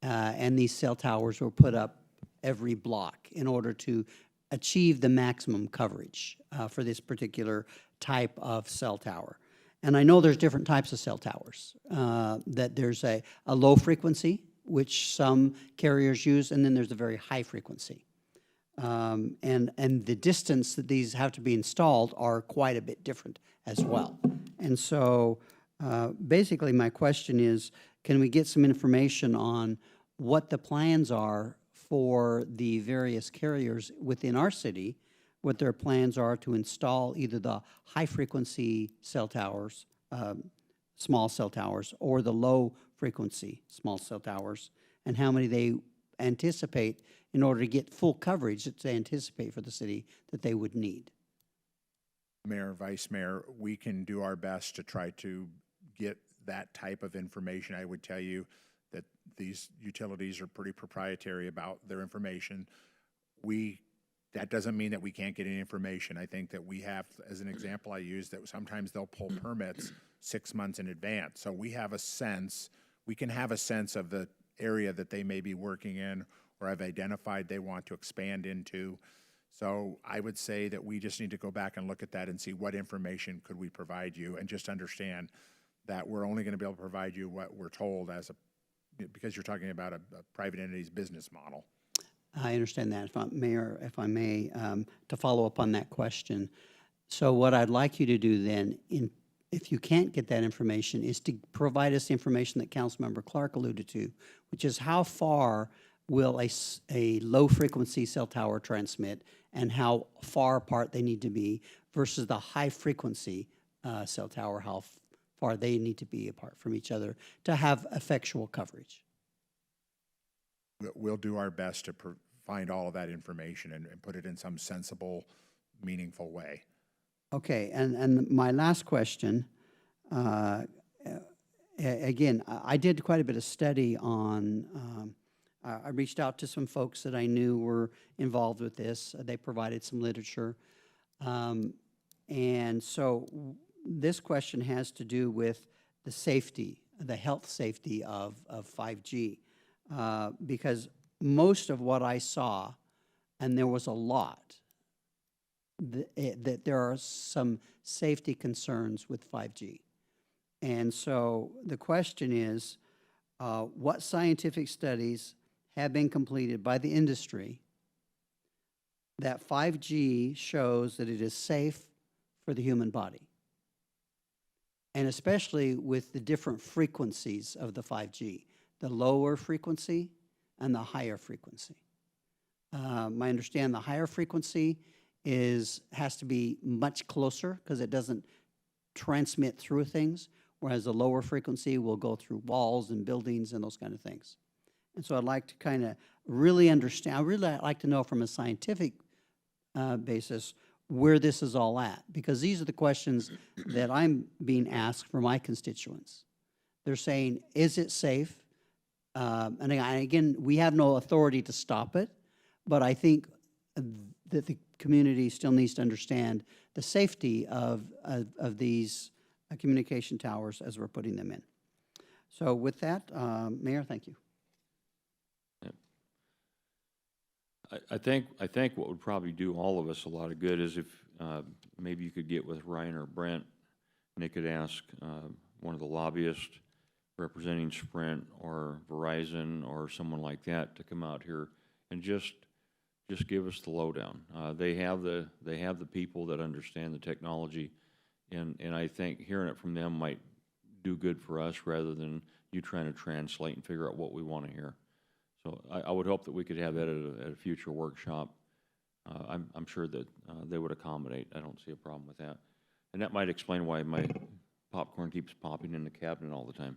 S13: and these cell towers were put up every block in order to achieve the maximum coverage for this particular type of cell tower. And I know there's different types of cell towers, that there's a low frequency, which some carriers use, and then there's a very high frequency. And the distance that these have to be installed are quite a bit different as well. And so basically my question is, can we get some information on what the plans are for the various carriers within our city, what their plans are to install either the high-frequency cell towers, small cell towers, or the low-frequency small cell towers, and how many they anticipate in order to get full coverage that they anticipate for the city that they would need.
S11: Mayor, Vice Mayor, we can do our best to try to get that type of information. I would tell you that these utilities are pretty proprietary about their information. That doesn't mean that we can't get any information. I think that we have, as an example I use, that sometimes they'll pull permits 6 months in advance. So we can have a sense of the area that they may be working in or have identified they want to expand into. So I would say that we just need to go back and look at that and see what information could we provide you, and just understand that we're only going to be able to provide you what we're told because you're talking about a private entity's business model.
S13: I understand that. Mayor, if I may, to follow up on that question. So what I'd like you to do then, if you can't get that information, is to provide us the information that Councilmember Clark alluded to, which is how far will a low-frequency cell tower transmit, and how far apart they need to be versus the high-frequency cell tower, how far they need to be apart from each other to have effectual coverage.
S11: We'll do our best to find all of that information and put it in some sensible, meaningful way.
S13: Okay, and my last question, again, I did quite a bit of study on, I reached out to some folks that I knew were involved with this. They provided some literature. And so this question has to do with the safety, the health safety of 5G. Because most of what I saw, and there was a lot, that there are some safety concerns with 5G. And so the question is, what scientific studies have been completed by the industry that 5G shows that it is safe for the human body? And especially with the different frequencies of the 5G, the lower frequency and the higher frequency. I understand the higher frequency has to be much closer because it doesn't transmit through things, whereas the lower frequency will go through walls and buildings and those kind of things. And so I'd like to kind of really understand, I'd like to know from a scientific basis where this is all at, because these are the questions that I'm being asked from my constituents. They're saying, is it safe? And again, we have no authority to stop it, but I think that the community still needs to understand the safety of these communication towers as we're putting them in. So with that, Mayor, thank you.
S1: I think what would probably do all of us a lot of good is if maybe you could get with Ryan or Brent, and they could ask one of the lobbyists representing Sprint or Verizon or someone like that to come out here and just just give us the lowdown. They have the people that understand the technology, and I think hearing it from them might do good for us rather than you trying to translate and figure out what we want to hear. So I would hope that we could have that at a future workshop. I'm sure that they would accommodate. I don't see a problem with that. And that might explain why my popcorn keeps popping in the cabinet all the time.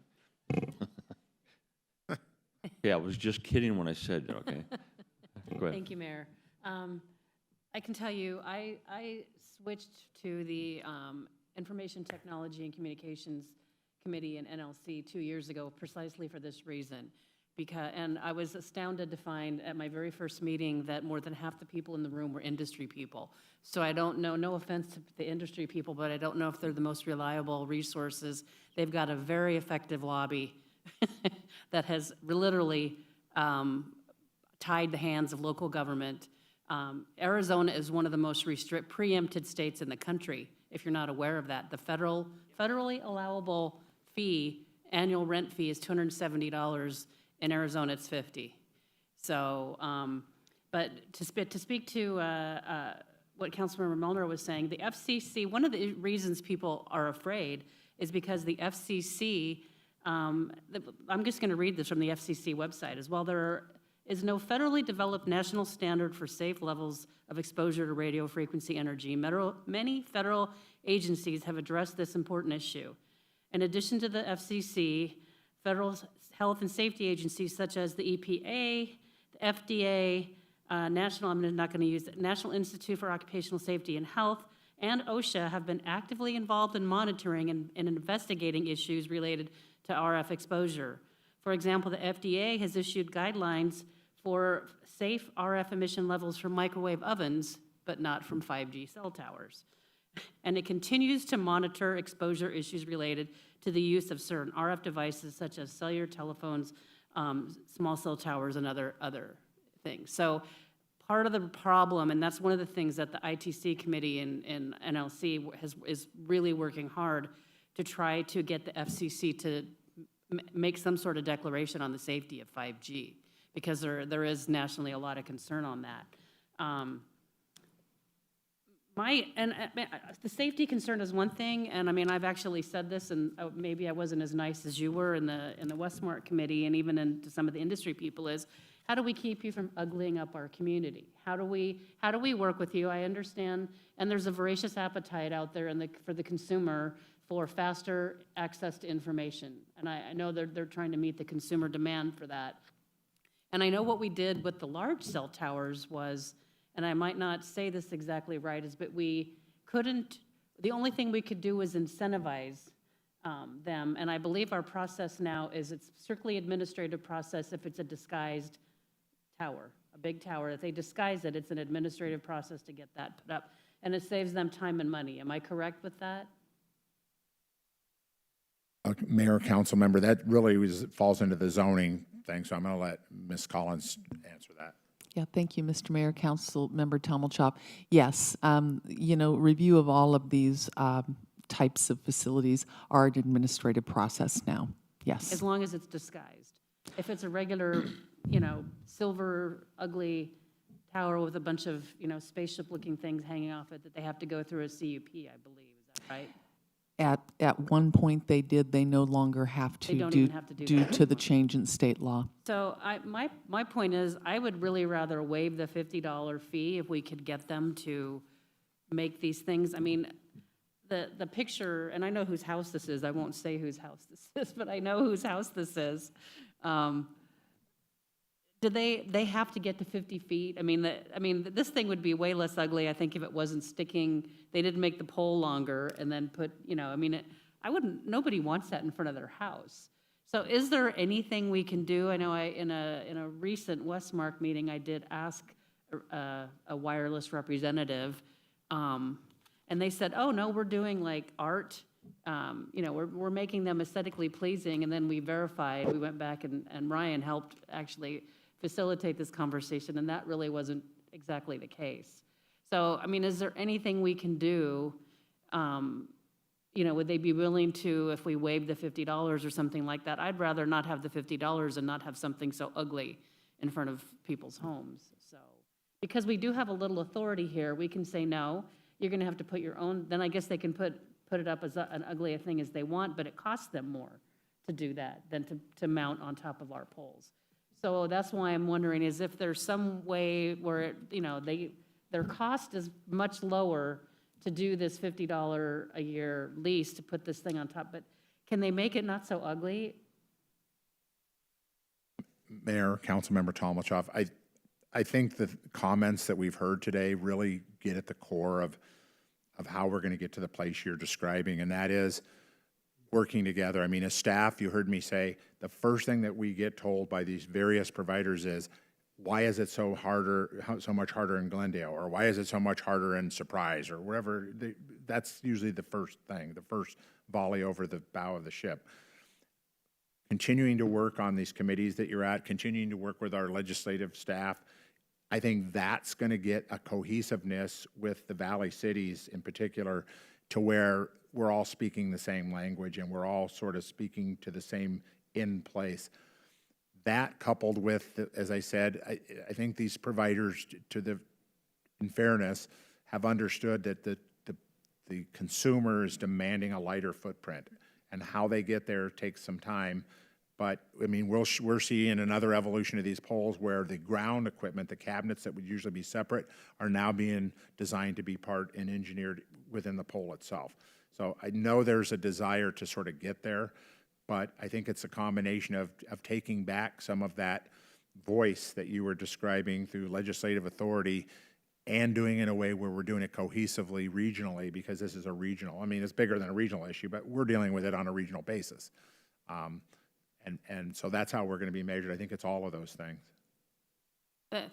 S1: Yeah, I was just kidding when I said that, okay? Go ahead.
S8: Thank you, Mayor. I can tell you, I switched to the Information Technology and Communications Committee in NLC 2 years ago precisely for this reason. And I was astounded to find at my very first meeting that more than half the people in the room were industry people. So I don't know, no offense to the industry people, but I don't know if they're the most reliable resources. They've got a very effective lobby that has literally tied the hands of local government. Arizona is one of the most preempted states in the country, if you're not aware of that. The federally allowable fee, annual rent fee is $270. In Arizona, it's $50. So, but to speak to what Councilmember Mueller was saying, the FCC, one of the reasons people are afraid is because the FCC, I'm just going to read this from the FCC website as well. There is no federally developed national standard for safe levels of exposure to radio frequency energy. Many federal agencies have addressed this important issue. In addition to the FCC, federal health and safety agencies such as the EPA, the FDA, I'm not going to use it, National Institute for Occupational Safety and Health, and OSHA have been actively involved in monitoring and investigating issues related to RF exposure. For example, the FDA has issued guidelines for safe RF emission levels from microwave ovens, but not from 5G cell towers. And it continues to monitor exposure issues related to the use of certain RF devices such as cellular telephones, small cell towers, and other things. So part of the problem, and that's one of the things that the ITC committee in NLC is really working hard to try to get the FCC to make some sort of declaration on the safety of 5G, because there is nationally a lot of concern on that. The safety concern is one thing, and I mean, I've actually said this, and maybe I wasn't as nice as you were in the Westmark committee, and even to some of the industry people, is how do we keep you from uglying up our community? How do we work with you? I understand, and there's a voracious appetite out there for the consumer for faster access to information, and I know they're trying to meet the consumer demand for that. And I know what we did with the large cell towers was, and I might not say this exactly right, but we couldn't, the only thing we could do was incentivize them. And I believe our process now is it's strictly administrative process if it's a disguised tower, a big tower. If they disguise it, it's an administrative process to get that put up. And it saves them time and money. Am I correct with that?
S11: Mayor, council member, that really falls into the zoning thing, so I'm going to let Ms. Collins answer that.
S12: Yeah, thank you, Mr. Mayor, Council Member Tomelchop. Yes, review of all of these types of facilities are an administrative process now. Yes.
S8: As long as it's disguised. If it's a regular, silver, ugly tower with a bunch of, spaceship-looking things hanging off it that they have to go through a CUP, I believe. Is that right?
S12: At one point they did, they no longer have to.
S8: They don't even have to do
S12: due
S8: that.
S12: to the change in state law.
S8: So my point is, I would really rather waive the $50 fee if we could get them to make these things. I mean, the picture, and I know whose house this is. I won't say whose house this is, but I know whose house this is. Do they have to get to 50 feet? I mean, this thing would be way less ugly, I think, if it wasn't sticking. They didn't make the pole longer and then put, nobody wants that in front of their house. So is there anything we can do? I know in a recent Westmark meeting, I did ask a wireless representative, and they said, oh, no, we're doing like art. We're making them aesthetically pleasing, and then we verified. We went back and Ryan helped actually facilitate this conversation, and that really wasn't exactly the case. So, is there anything we can do? Would they be willing to, if we waived the $50 or something like that? I'd rather not have the $50 and not have something so ugly in front of people's homes. So, Because we do have a little authority here, we can say, no, you're gonna have to put your own, then I guess they can put it up as an ugly a thing as they want, but it costs them more to do that than to mount on top of our poles. So that's why I'm wondering is if there's some way where, their cost is much lower to do this $50 a year lease to put this thing on top, but can they make it not so ugly?
S11: Mayor, Councilmember Tomlichoff, I think the comments that we've heard today really get at the core of how we're going to get to the place you're describing, and that is working together. I mean, as staff, you heard me say, the first thing that we get told by these various providers is, why is it so much harder in Glendale, or why is it so much harder in Surprise, or wherever? That's usually the first thing, the first volley over the bow of the ship. Continuing to work on these committees that you're at, continuing to work with our legislative staff, I think that's going to get a cohesiveness with the Valley cities in particular, to where we're all speaking the same language and we're all sort of speaking to the same in place. That coupled with, as I said, I think these providers, in fairness, have understood that the consumer is demanding a lighter footprint, and how they get there takes some time. But, I mean, we're seeing another evolution of these poles where the ground equipment, the cabinets that would usually be separate, are now being designed to be part and engineered within the pole itself. So I know there's a desire to sort of get there, but I think it's a combination of taking back some of that voice that you were describing through legislative authority and doing it in a way where we're doing it cohesively regionally, because this is a regional, I mean, it's bigger than a regional issue, but we're dealing with it on a regional basis. And so that's how we're going to be measured. I think it's all of those things.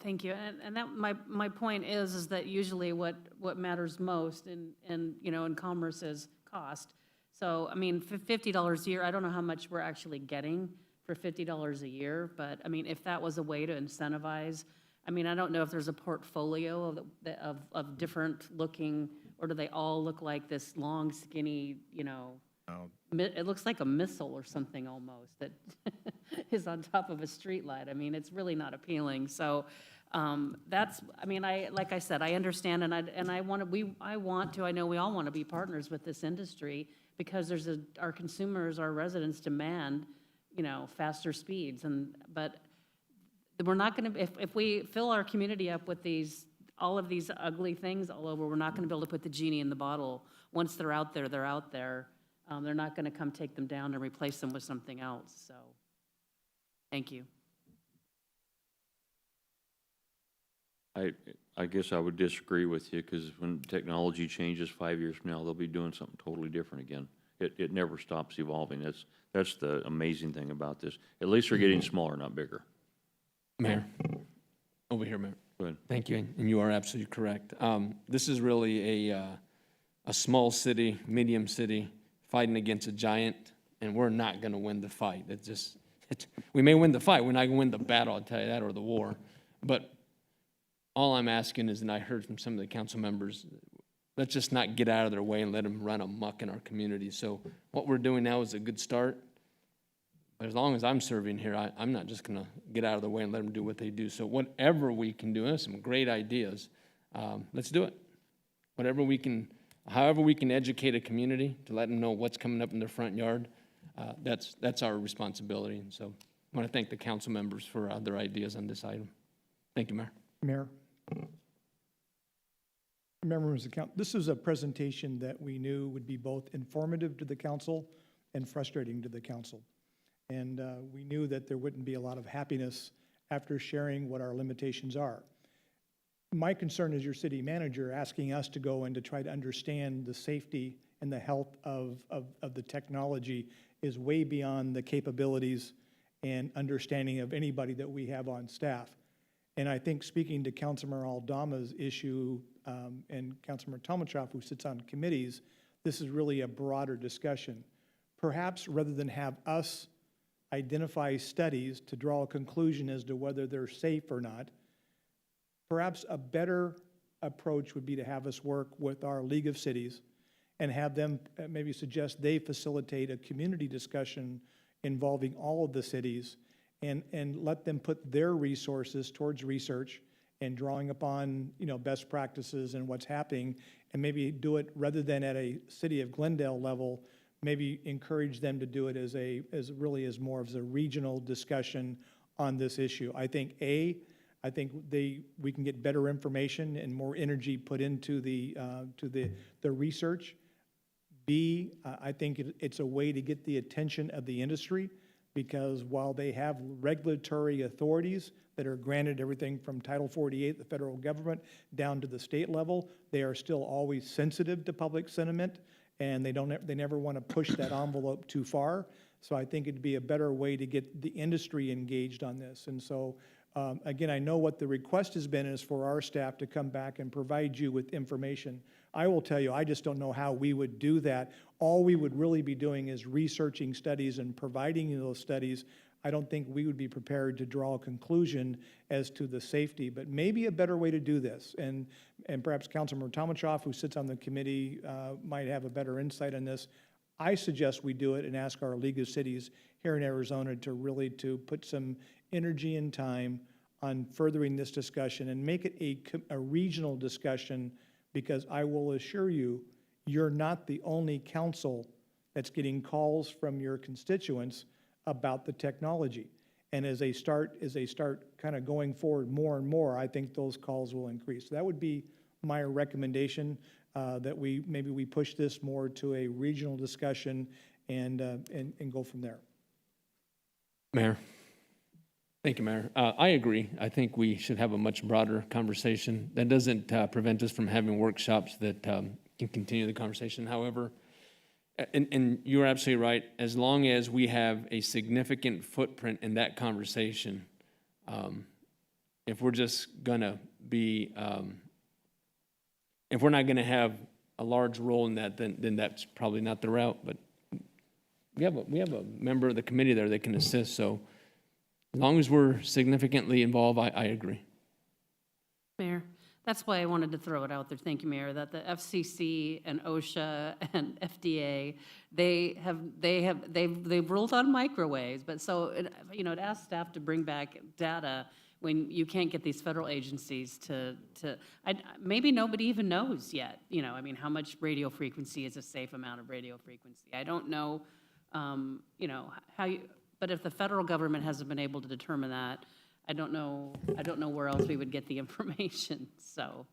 S8: Thank you. And that, my point is that usually what matters most in commerce is cost. So, I mean, for $50 a year, I don't know how much we're actually getting for $50 a year, but I mean, if that was a way to incentivize, I mean, I don't know if there's a portfolio of different looking, or do they all look like this long, skinny, it looks like a missile or something almost that is on top of a street light. I mean, it's really not appealing. So that's, I mean, like I said, I understand, and I know we all want to be partners with this industry, because our consumers, our residents demand, faster speeds, but we're not going to, if we fill our community up with all of these ugly things all over, we're not going to be able to put the genie in the bottle. Once they're out there, they're out there. They're not going to come take them down and replace them with something else. So, thank you.
S1: I guess I would disagree with you, because when technology changes 5 years from now, they'll be doing something totally different again. It never stops evolving. That's the amazing thing about this. At least they're getting smaller, not bigger.
S7: Mayor, over here, Mayor.
S1: Go ahead.
S7: Thank you, and you are absolutely correct. This is really a small city, medium city, fighting against a giant, and we're not going to win the fight. We may win the fight. We're not going to win the battle, I'll tell you that, or the war. But all I'm asking is, and I heard from some of the council members, let's just not get out of their way and let them run amok in our community. So what we're doing now is a good start. But as long as I'm serving here, I'm not just going to get out of the way and let them do what they do. So whatever we can do, and there's some great ideas, let's do it. Whatever we can, however we can educate a community to let them know what's coming up in their front yard, that's our responsibility. And so I want to thank the council members for their ideas on this item. Thank you, Mayor.
S3: Mayor. Members of the council, this is a presentation that we knew would be both informative to the council and frustrating to the council. And we knew that there wouldn't be a lot of happiness after sharing what our limitations are. My concern as your city manager, asking us to go and to try to understand the safety and the health of the technology, is way beyond the capabilities and understanding of anybody that we have on staff. And I think, speaking to Councilmember Aldama's issue and Councilmember Tomlichoff, who sits on committees, this is really a broader discussion. Perhaps rather than have us identify studies to draw a conclusion as to whether they're safe or not, perhaps a better approach would be to have us work with our League of Cities and have them maybe suggest they facilitate a community discussion involving all of the cities, and let them put their resources towards research and drawing upon, best practices and what's happening, and maybe do it rather than at a City of Glendale level, maybe encourage them to do it as more of a regional discussion on this issue. I think we can get better information and more energy put into the research. B, I think it's a way to get the attention of the industry, because while they have regulatory authorities that are granted everything from Title 48, the federal government, down to the state level, they are still always sensitive to public sentiment, and they never want to push that envelope too far. So I think it'd be a better way to get the industry engaged on this. And so, again, I know what the request has been is for our staff to come back and provide you with information. I will tell you, I just don't know how we would do that. All we would really be doing is researching studies and providing you those studies. I don't think we would be prepared to draw a conclusion as to the safety, but maybe a better way to do this. And perhaps Councilmember Tomachoff, who sits on the committee, might have a better insight on this. I suggest we do it and ask our League of Cities here in Arizona to put some energy and time on furthering this discussion and make it a regional discussion, because I will assure you, you're not the only council that's getting calls from your constituents about the technology. And as they start kind of going forward more and more, I think those calls will increase. So that would be my recommendation, that maybe we push this more to a regional discussion and go from there.
S7: Mayor. Thank you, Mayor. I agree. I think we should have a much broader conversation. That doesn't prevent us from having workshops that can continue the conversation. However, and you're absolutely right, as long as we have a significant footprint in that conversation, if we're just going to be, if we're not going to have a large role in that, then that's probably not the route. But we have a member of the committee there that can assist, so as long as we're significantly involved, I agree.
S8: Mayor, that's why I wanted to throw it out there, thank you, Mayor, that the FCC and OSHA and FDA, they've ruled on microwaves, but so, to ask staff to bring back data when you can't get these federal agencies maybe nobody even knows yet, how much radio frequency is a safe amount of radio frequency. I don't know, but if the federal government hasn't been able to determine that, I don't know where else we would get the information. So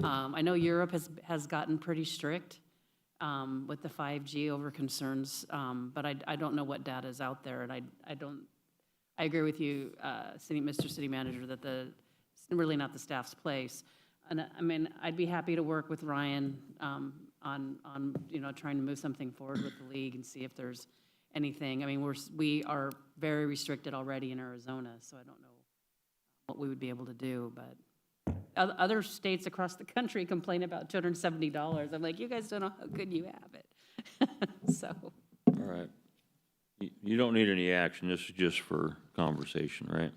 S8: I know Europe has gotten pretty strict with the 5G over concerns, but I don't know what data is out there, and I agree with you, Mr. City Manager, that it's really not the staff's place. And I'd be happy to work with Ryan on trying to move something forward with the league and see if there's anything. We are very restricted already in Arizona, so I don't know what we would be able to do, but other states across the country complain about $270. I'm like, you guys don't know how good you have it. So.
S1: All right. You don't need any action. This is just for conversation, right?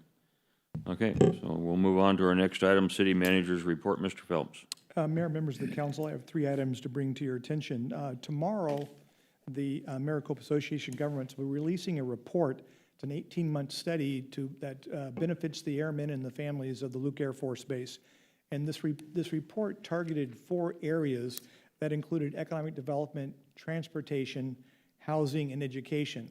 S1: Okay, so we'll move on to our next item, City Manager's Report. Mr. Phelps.
S3: Mayor, members of the council, I have 3 items to bring to your attention. Tomorrow, the Maricopa Association of Governments will be releasing a report. It's an 18-month study that benefits the airmen and the families of the Luke Air Force Base. And this report targeted 4 areas that included economic development, transportation, housing, and education.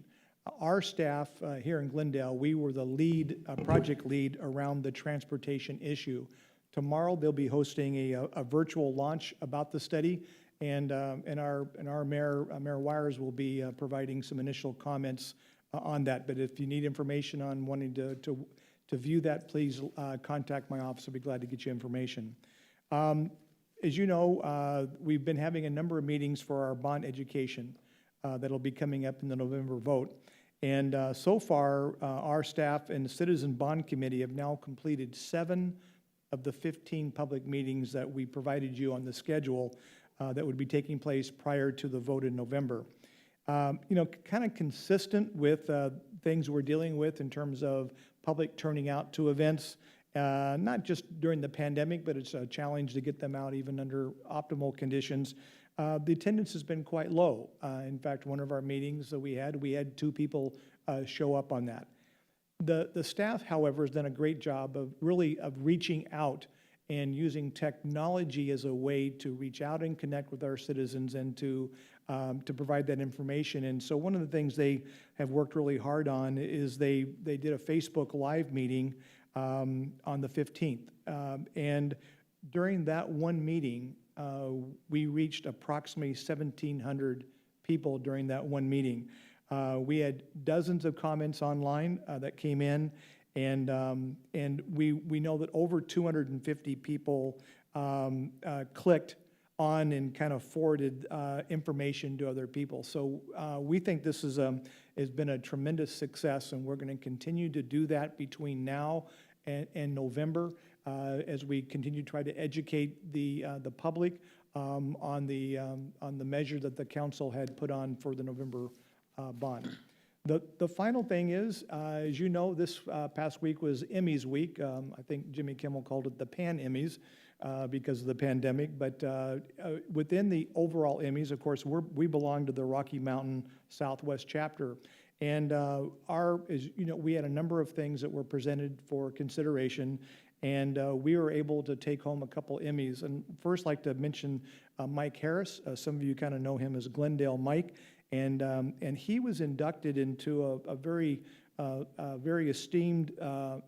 S3: Our staff here in Glendale, we were the project lead around the transportation issue. Tomorrow, they'll be hosting a virtual launch about the study, and our Mayor Wires will be providing some initial comments on that. But if you need information on wanting to view that, please contact my office. I'll be glad to get you information. As you know, we've been having a number of meetings for our bond education that'll be coming up in the November vote. And so far, our staff and the Citizen Bond Committee have now completed 7 of the 15 public meetings that we provided you on the schedule that would be taking place prior to the vote in November. Kind of consistent with things we're dealing with in terms of public turning out to events, not just during the pandemic, but it's a challenge to get them out even under optimal conditions. The attendance has been quite low. In fact, one of our meetings that we had 2 people show up on that. The staff, however, has done a great job of reaching out and using technology as a way to reach out and connect with our citizens and to provide that information. And so one of the things they have worked really hard on is they did a Facebook Live meeting on the 15th. And during that one meeting, we reached approximately 1,700 people during that one meeting. We had dozens of comments online that came in, and we know that over 250 people clicked on and kind of forwarded information to other people. So we think this has been a tremendous success, and we're going to continue to do that between now and November as we continue to try to educate the public on the measure that the council had put on for the November bond. The final thing is, as you know, this past week was Emmys week. I think Jimmy Kimmel called it the Pan Emmys because of the pandemic. But within the overall Emmys, of course, we belong to the Rocky Mountain Southwest chapter. And we had a number of things that were presented for consideration, and we were able to take home a couple Emmys. And first, I'd like to mention Mike Harris. Some of you kind of know him as Glendale Mike. And he was inducted into a very esteemed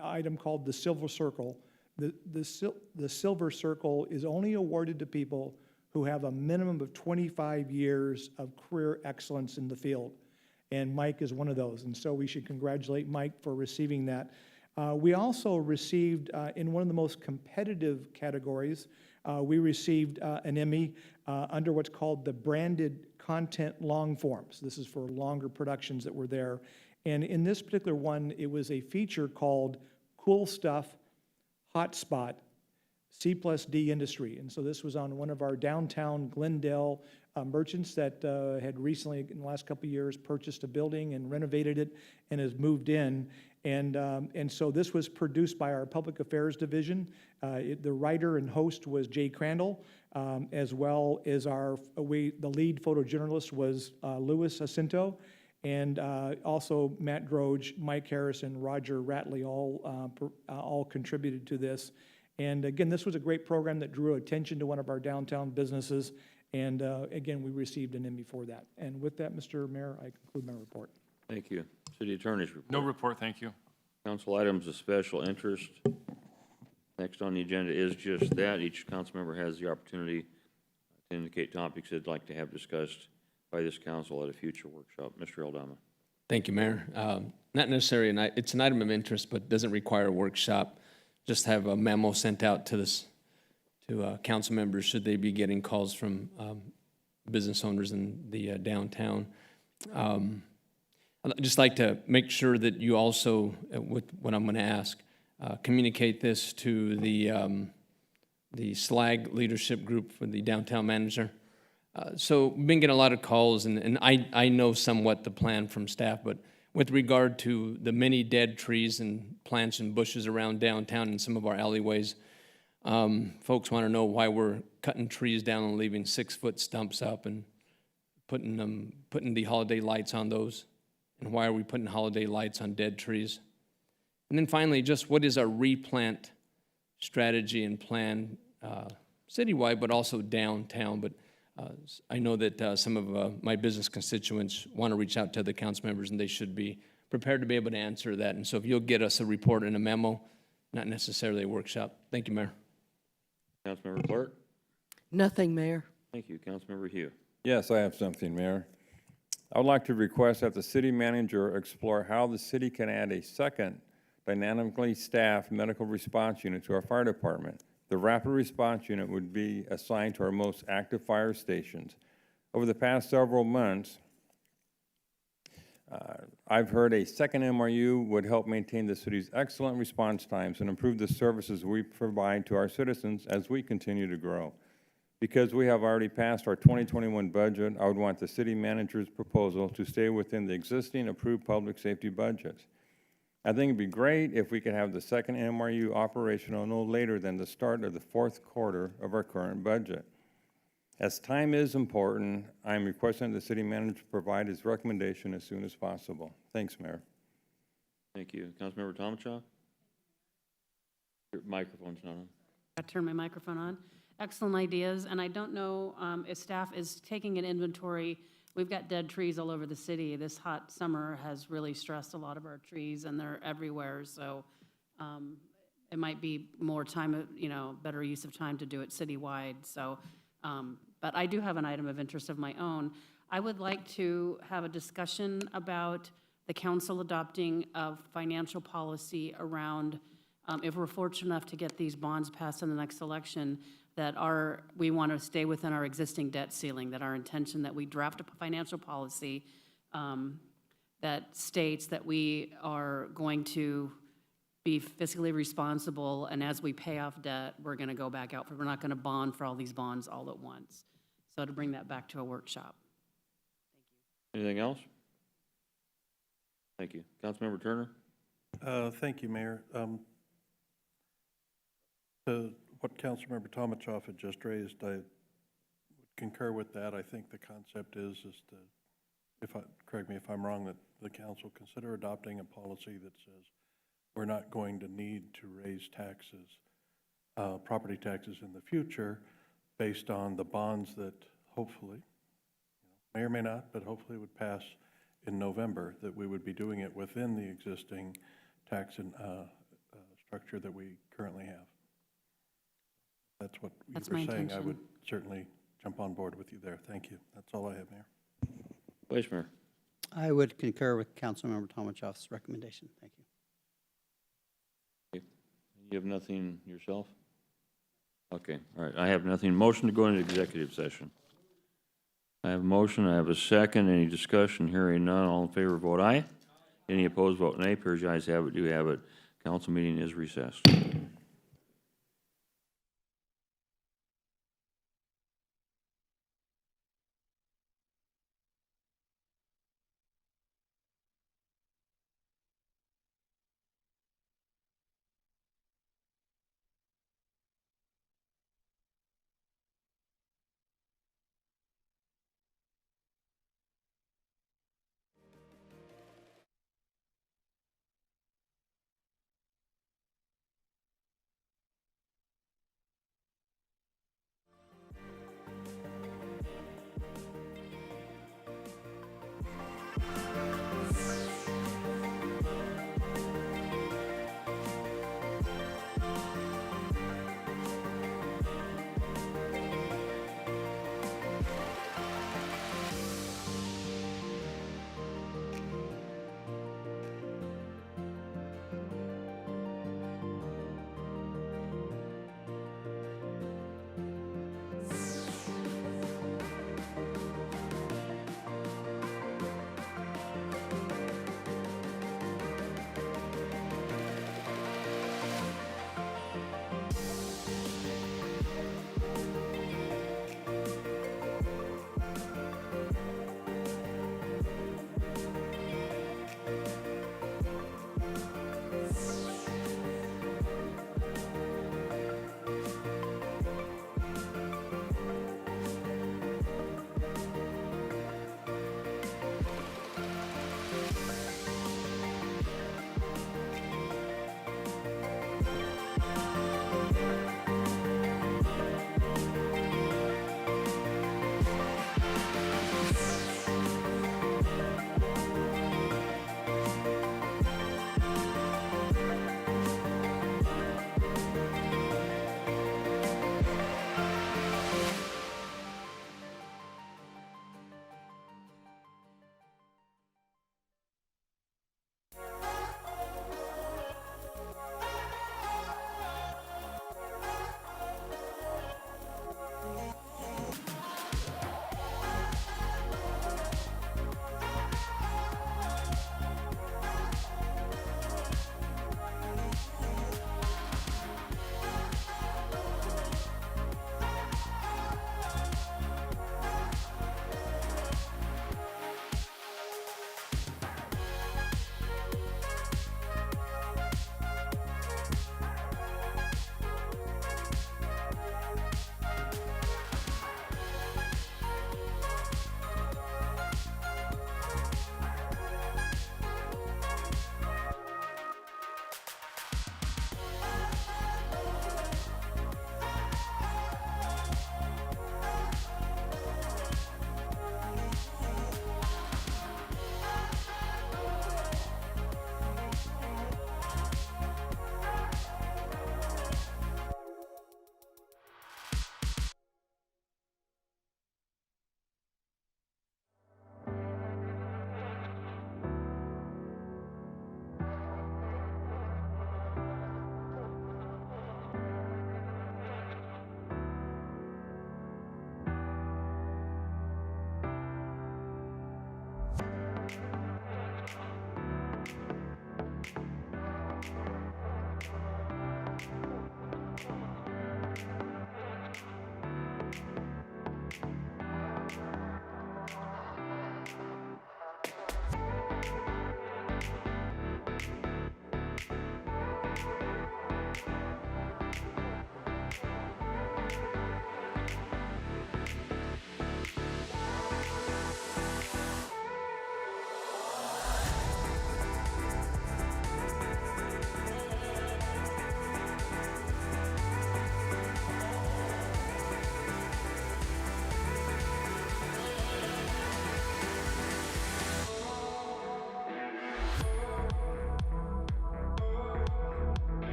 S3: item called the Silver Circle. The Silver Circle is only awarded to people who have a minimum of 25 years of career excellence in the field. And Mike is one of those. And so we should congratulate Mike for receiving that. We also received, in one of the most competitive categories, we received an Emmy under what's called the Branded Content Long Forms. This is for longer productions that were there. And in this particular one, it was a feature called Cool Stuff, Hotspot, C+D Industry. And so this was on one of our downtown Glendale merchants that had recently, in the last couple of years, purchased a building and renovated it and has moved in. And so this was produced by our Public Affairs Division. The writer and host was Jay Crandall, as well as the lead photojournalist was Louis Jacinto, and also Matt Droge, Mike Harris, and Roger Ratley all contributed to this. And again, this was a great program that drew attention to one of our downtown businesses. And again, we received an Emmy for that. And with that, Mr. Mayor, I conclude my report.
S1: Thank you. City Attorney's report.
S14: No report, thank you.
S1: Council items of special interest. Next on the agenda is just that. Each council member has the opportunity to indicate topics they'd like to have discussed by this council at a future workshop. Mr. Aldama.
S7: Thank you, Mayor. Not necessarily, it's an item of interest, but doesn't require a workshop. Just have a memo sent out to council members should they be getting calls from business owners in the downtown. I'd just like to make sure that you also, with what I'm going to ask, communicate this to the SLAG leadership group for the downtown manager. So we've been getting a lot of calls, and I know somewhat the plan from staff, but with regard to the many dead trees and plants and bushes around downtown and some of our alleyways, folks want to know why we're cutting trees down and leaving 6-foot stumps up and putting the holiday lights on those. And why are we putting holiday lights on dead trees? And then finally, just what is our replant strategy and plan citywide, but also downtown? But I know that some of my business constituents want to reach out to the council members, and they should be prepared to be able to answer that. And so if you'll get us a report and a memo, not necessarily a workshop. Thank you, Mayor.
S1: Councilmember Clark.
S6: Nothing, Mayor.
S1: Thank you. Councilmember Hugh.
S14: Yes, I have something, Mayor. I would like to request that the city manager explore how the city can add a second dynamically staffed medical response unit to our fire department. The rapid response unit would be assigned to our most active fire stations. Over the past several months, I've heard a second MRU would help maintain the city's excellent response times and improve the services we provide to our citizens as we continue to grow. Because we have already passed our 2021 budget, I would want the city manager's proposal to stay within the existing approved public safety budgets. I think it'd be great if we could have the second MRU operational no later than the start of the fourth quarter of our current budget. As time is important, I'm requesting the city manager provide his recommendation as soon as possible. Thanks, Mayor.
S1: Thank you. Councilmember Tomachoff? Your microphone's not on.
S8: I turn my microphone on. Excellent ideas, and I don't know if staff is taking an inventory. We've got dead trees all over the city. This hot summer has really stressed a lot of our trees, and they're everywhere, so it might be more time, better use of time to do it citywide, so, but I do have an item of interest of my own. I would like to have a discussion about the council adopting a financial policy around, if we're fortunate enough to get these bonds passed in the next election, that we want to stay within our existing debt ceiling, that our intention that we draft a financial policy that states that we are going to be fiscally responsible, and as we pay off debt, we're going to go back out, we're not going to bond for all these bonds all at once. So to bring that back to a workshop.
S1: Anything else? Thank you. Councilmember Turner?
S10: Thank you, Mayor. To what Councilmember Tomachoff had just raised, I would concur with that. I think the concept is to, correct me if I'm wrong, that the council consider adopting a policy that says we're not going to need to raise taxes, property taxes in the future based on the bonds that hopefully, may or may not, but hopefully would pass in November, that we would be doing it within the existing tax and structure that we currently have. That's what you
S8: That's
S10: were
S8: my
S10: saying. I
S8: intention.
S10: would certainly jump on board with you there. Thank you. That's all I have, Mayor.
S1: Vice Mayor?
S13: I would concur with Councilmember Tomachoff's recommendation. Thank you.
S1: You have nothing yourself? Okay, all right, I have nothing. Motion to go into executive session. I have a motion, I have a second. Any discussion? Hearing none, all in favor, vote aye. Any opposed, vote nay. Appears the ayes have it, do have it. Council meeting is recessed.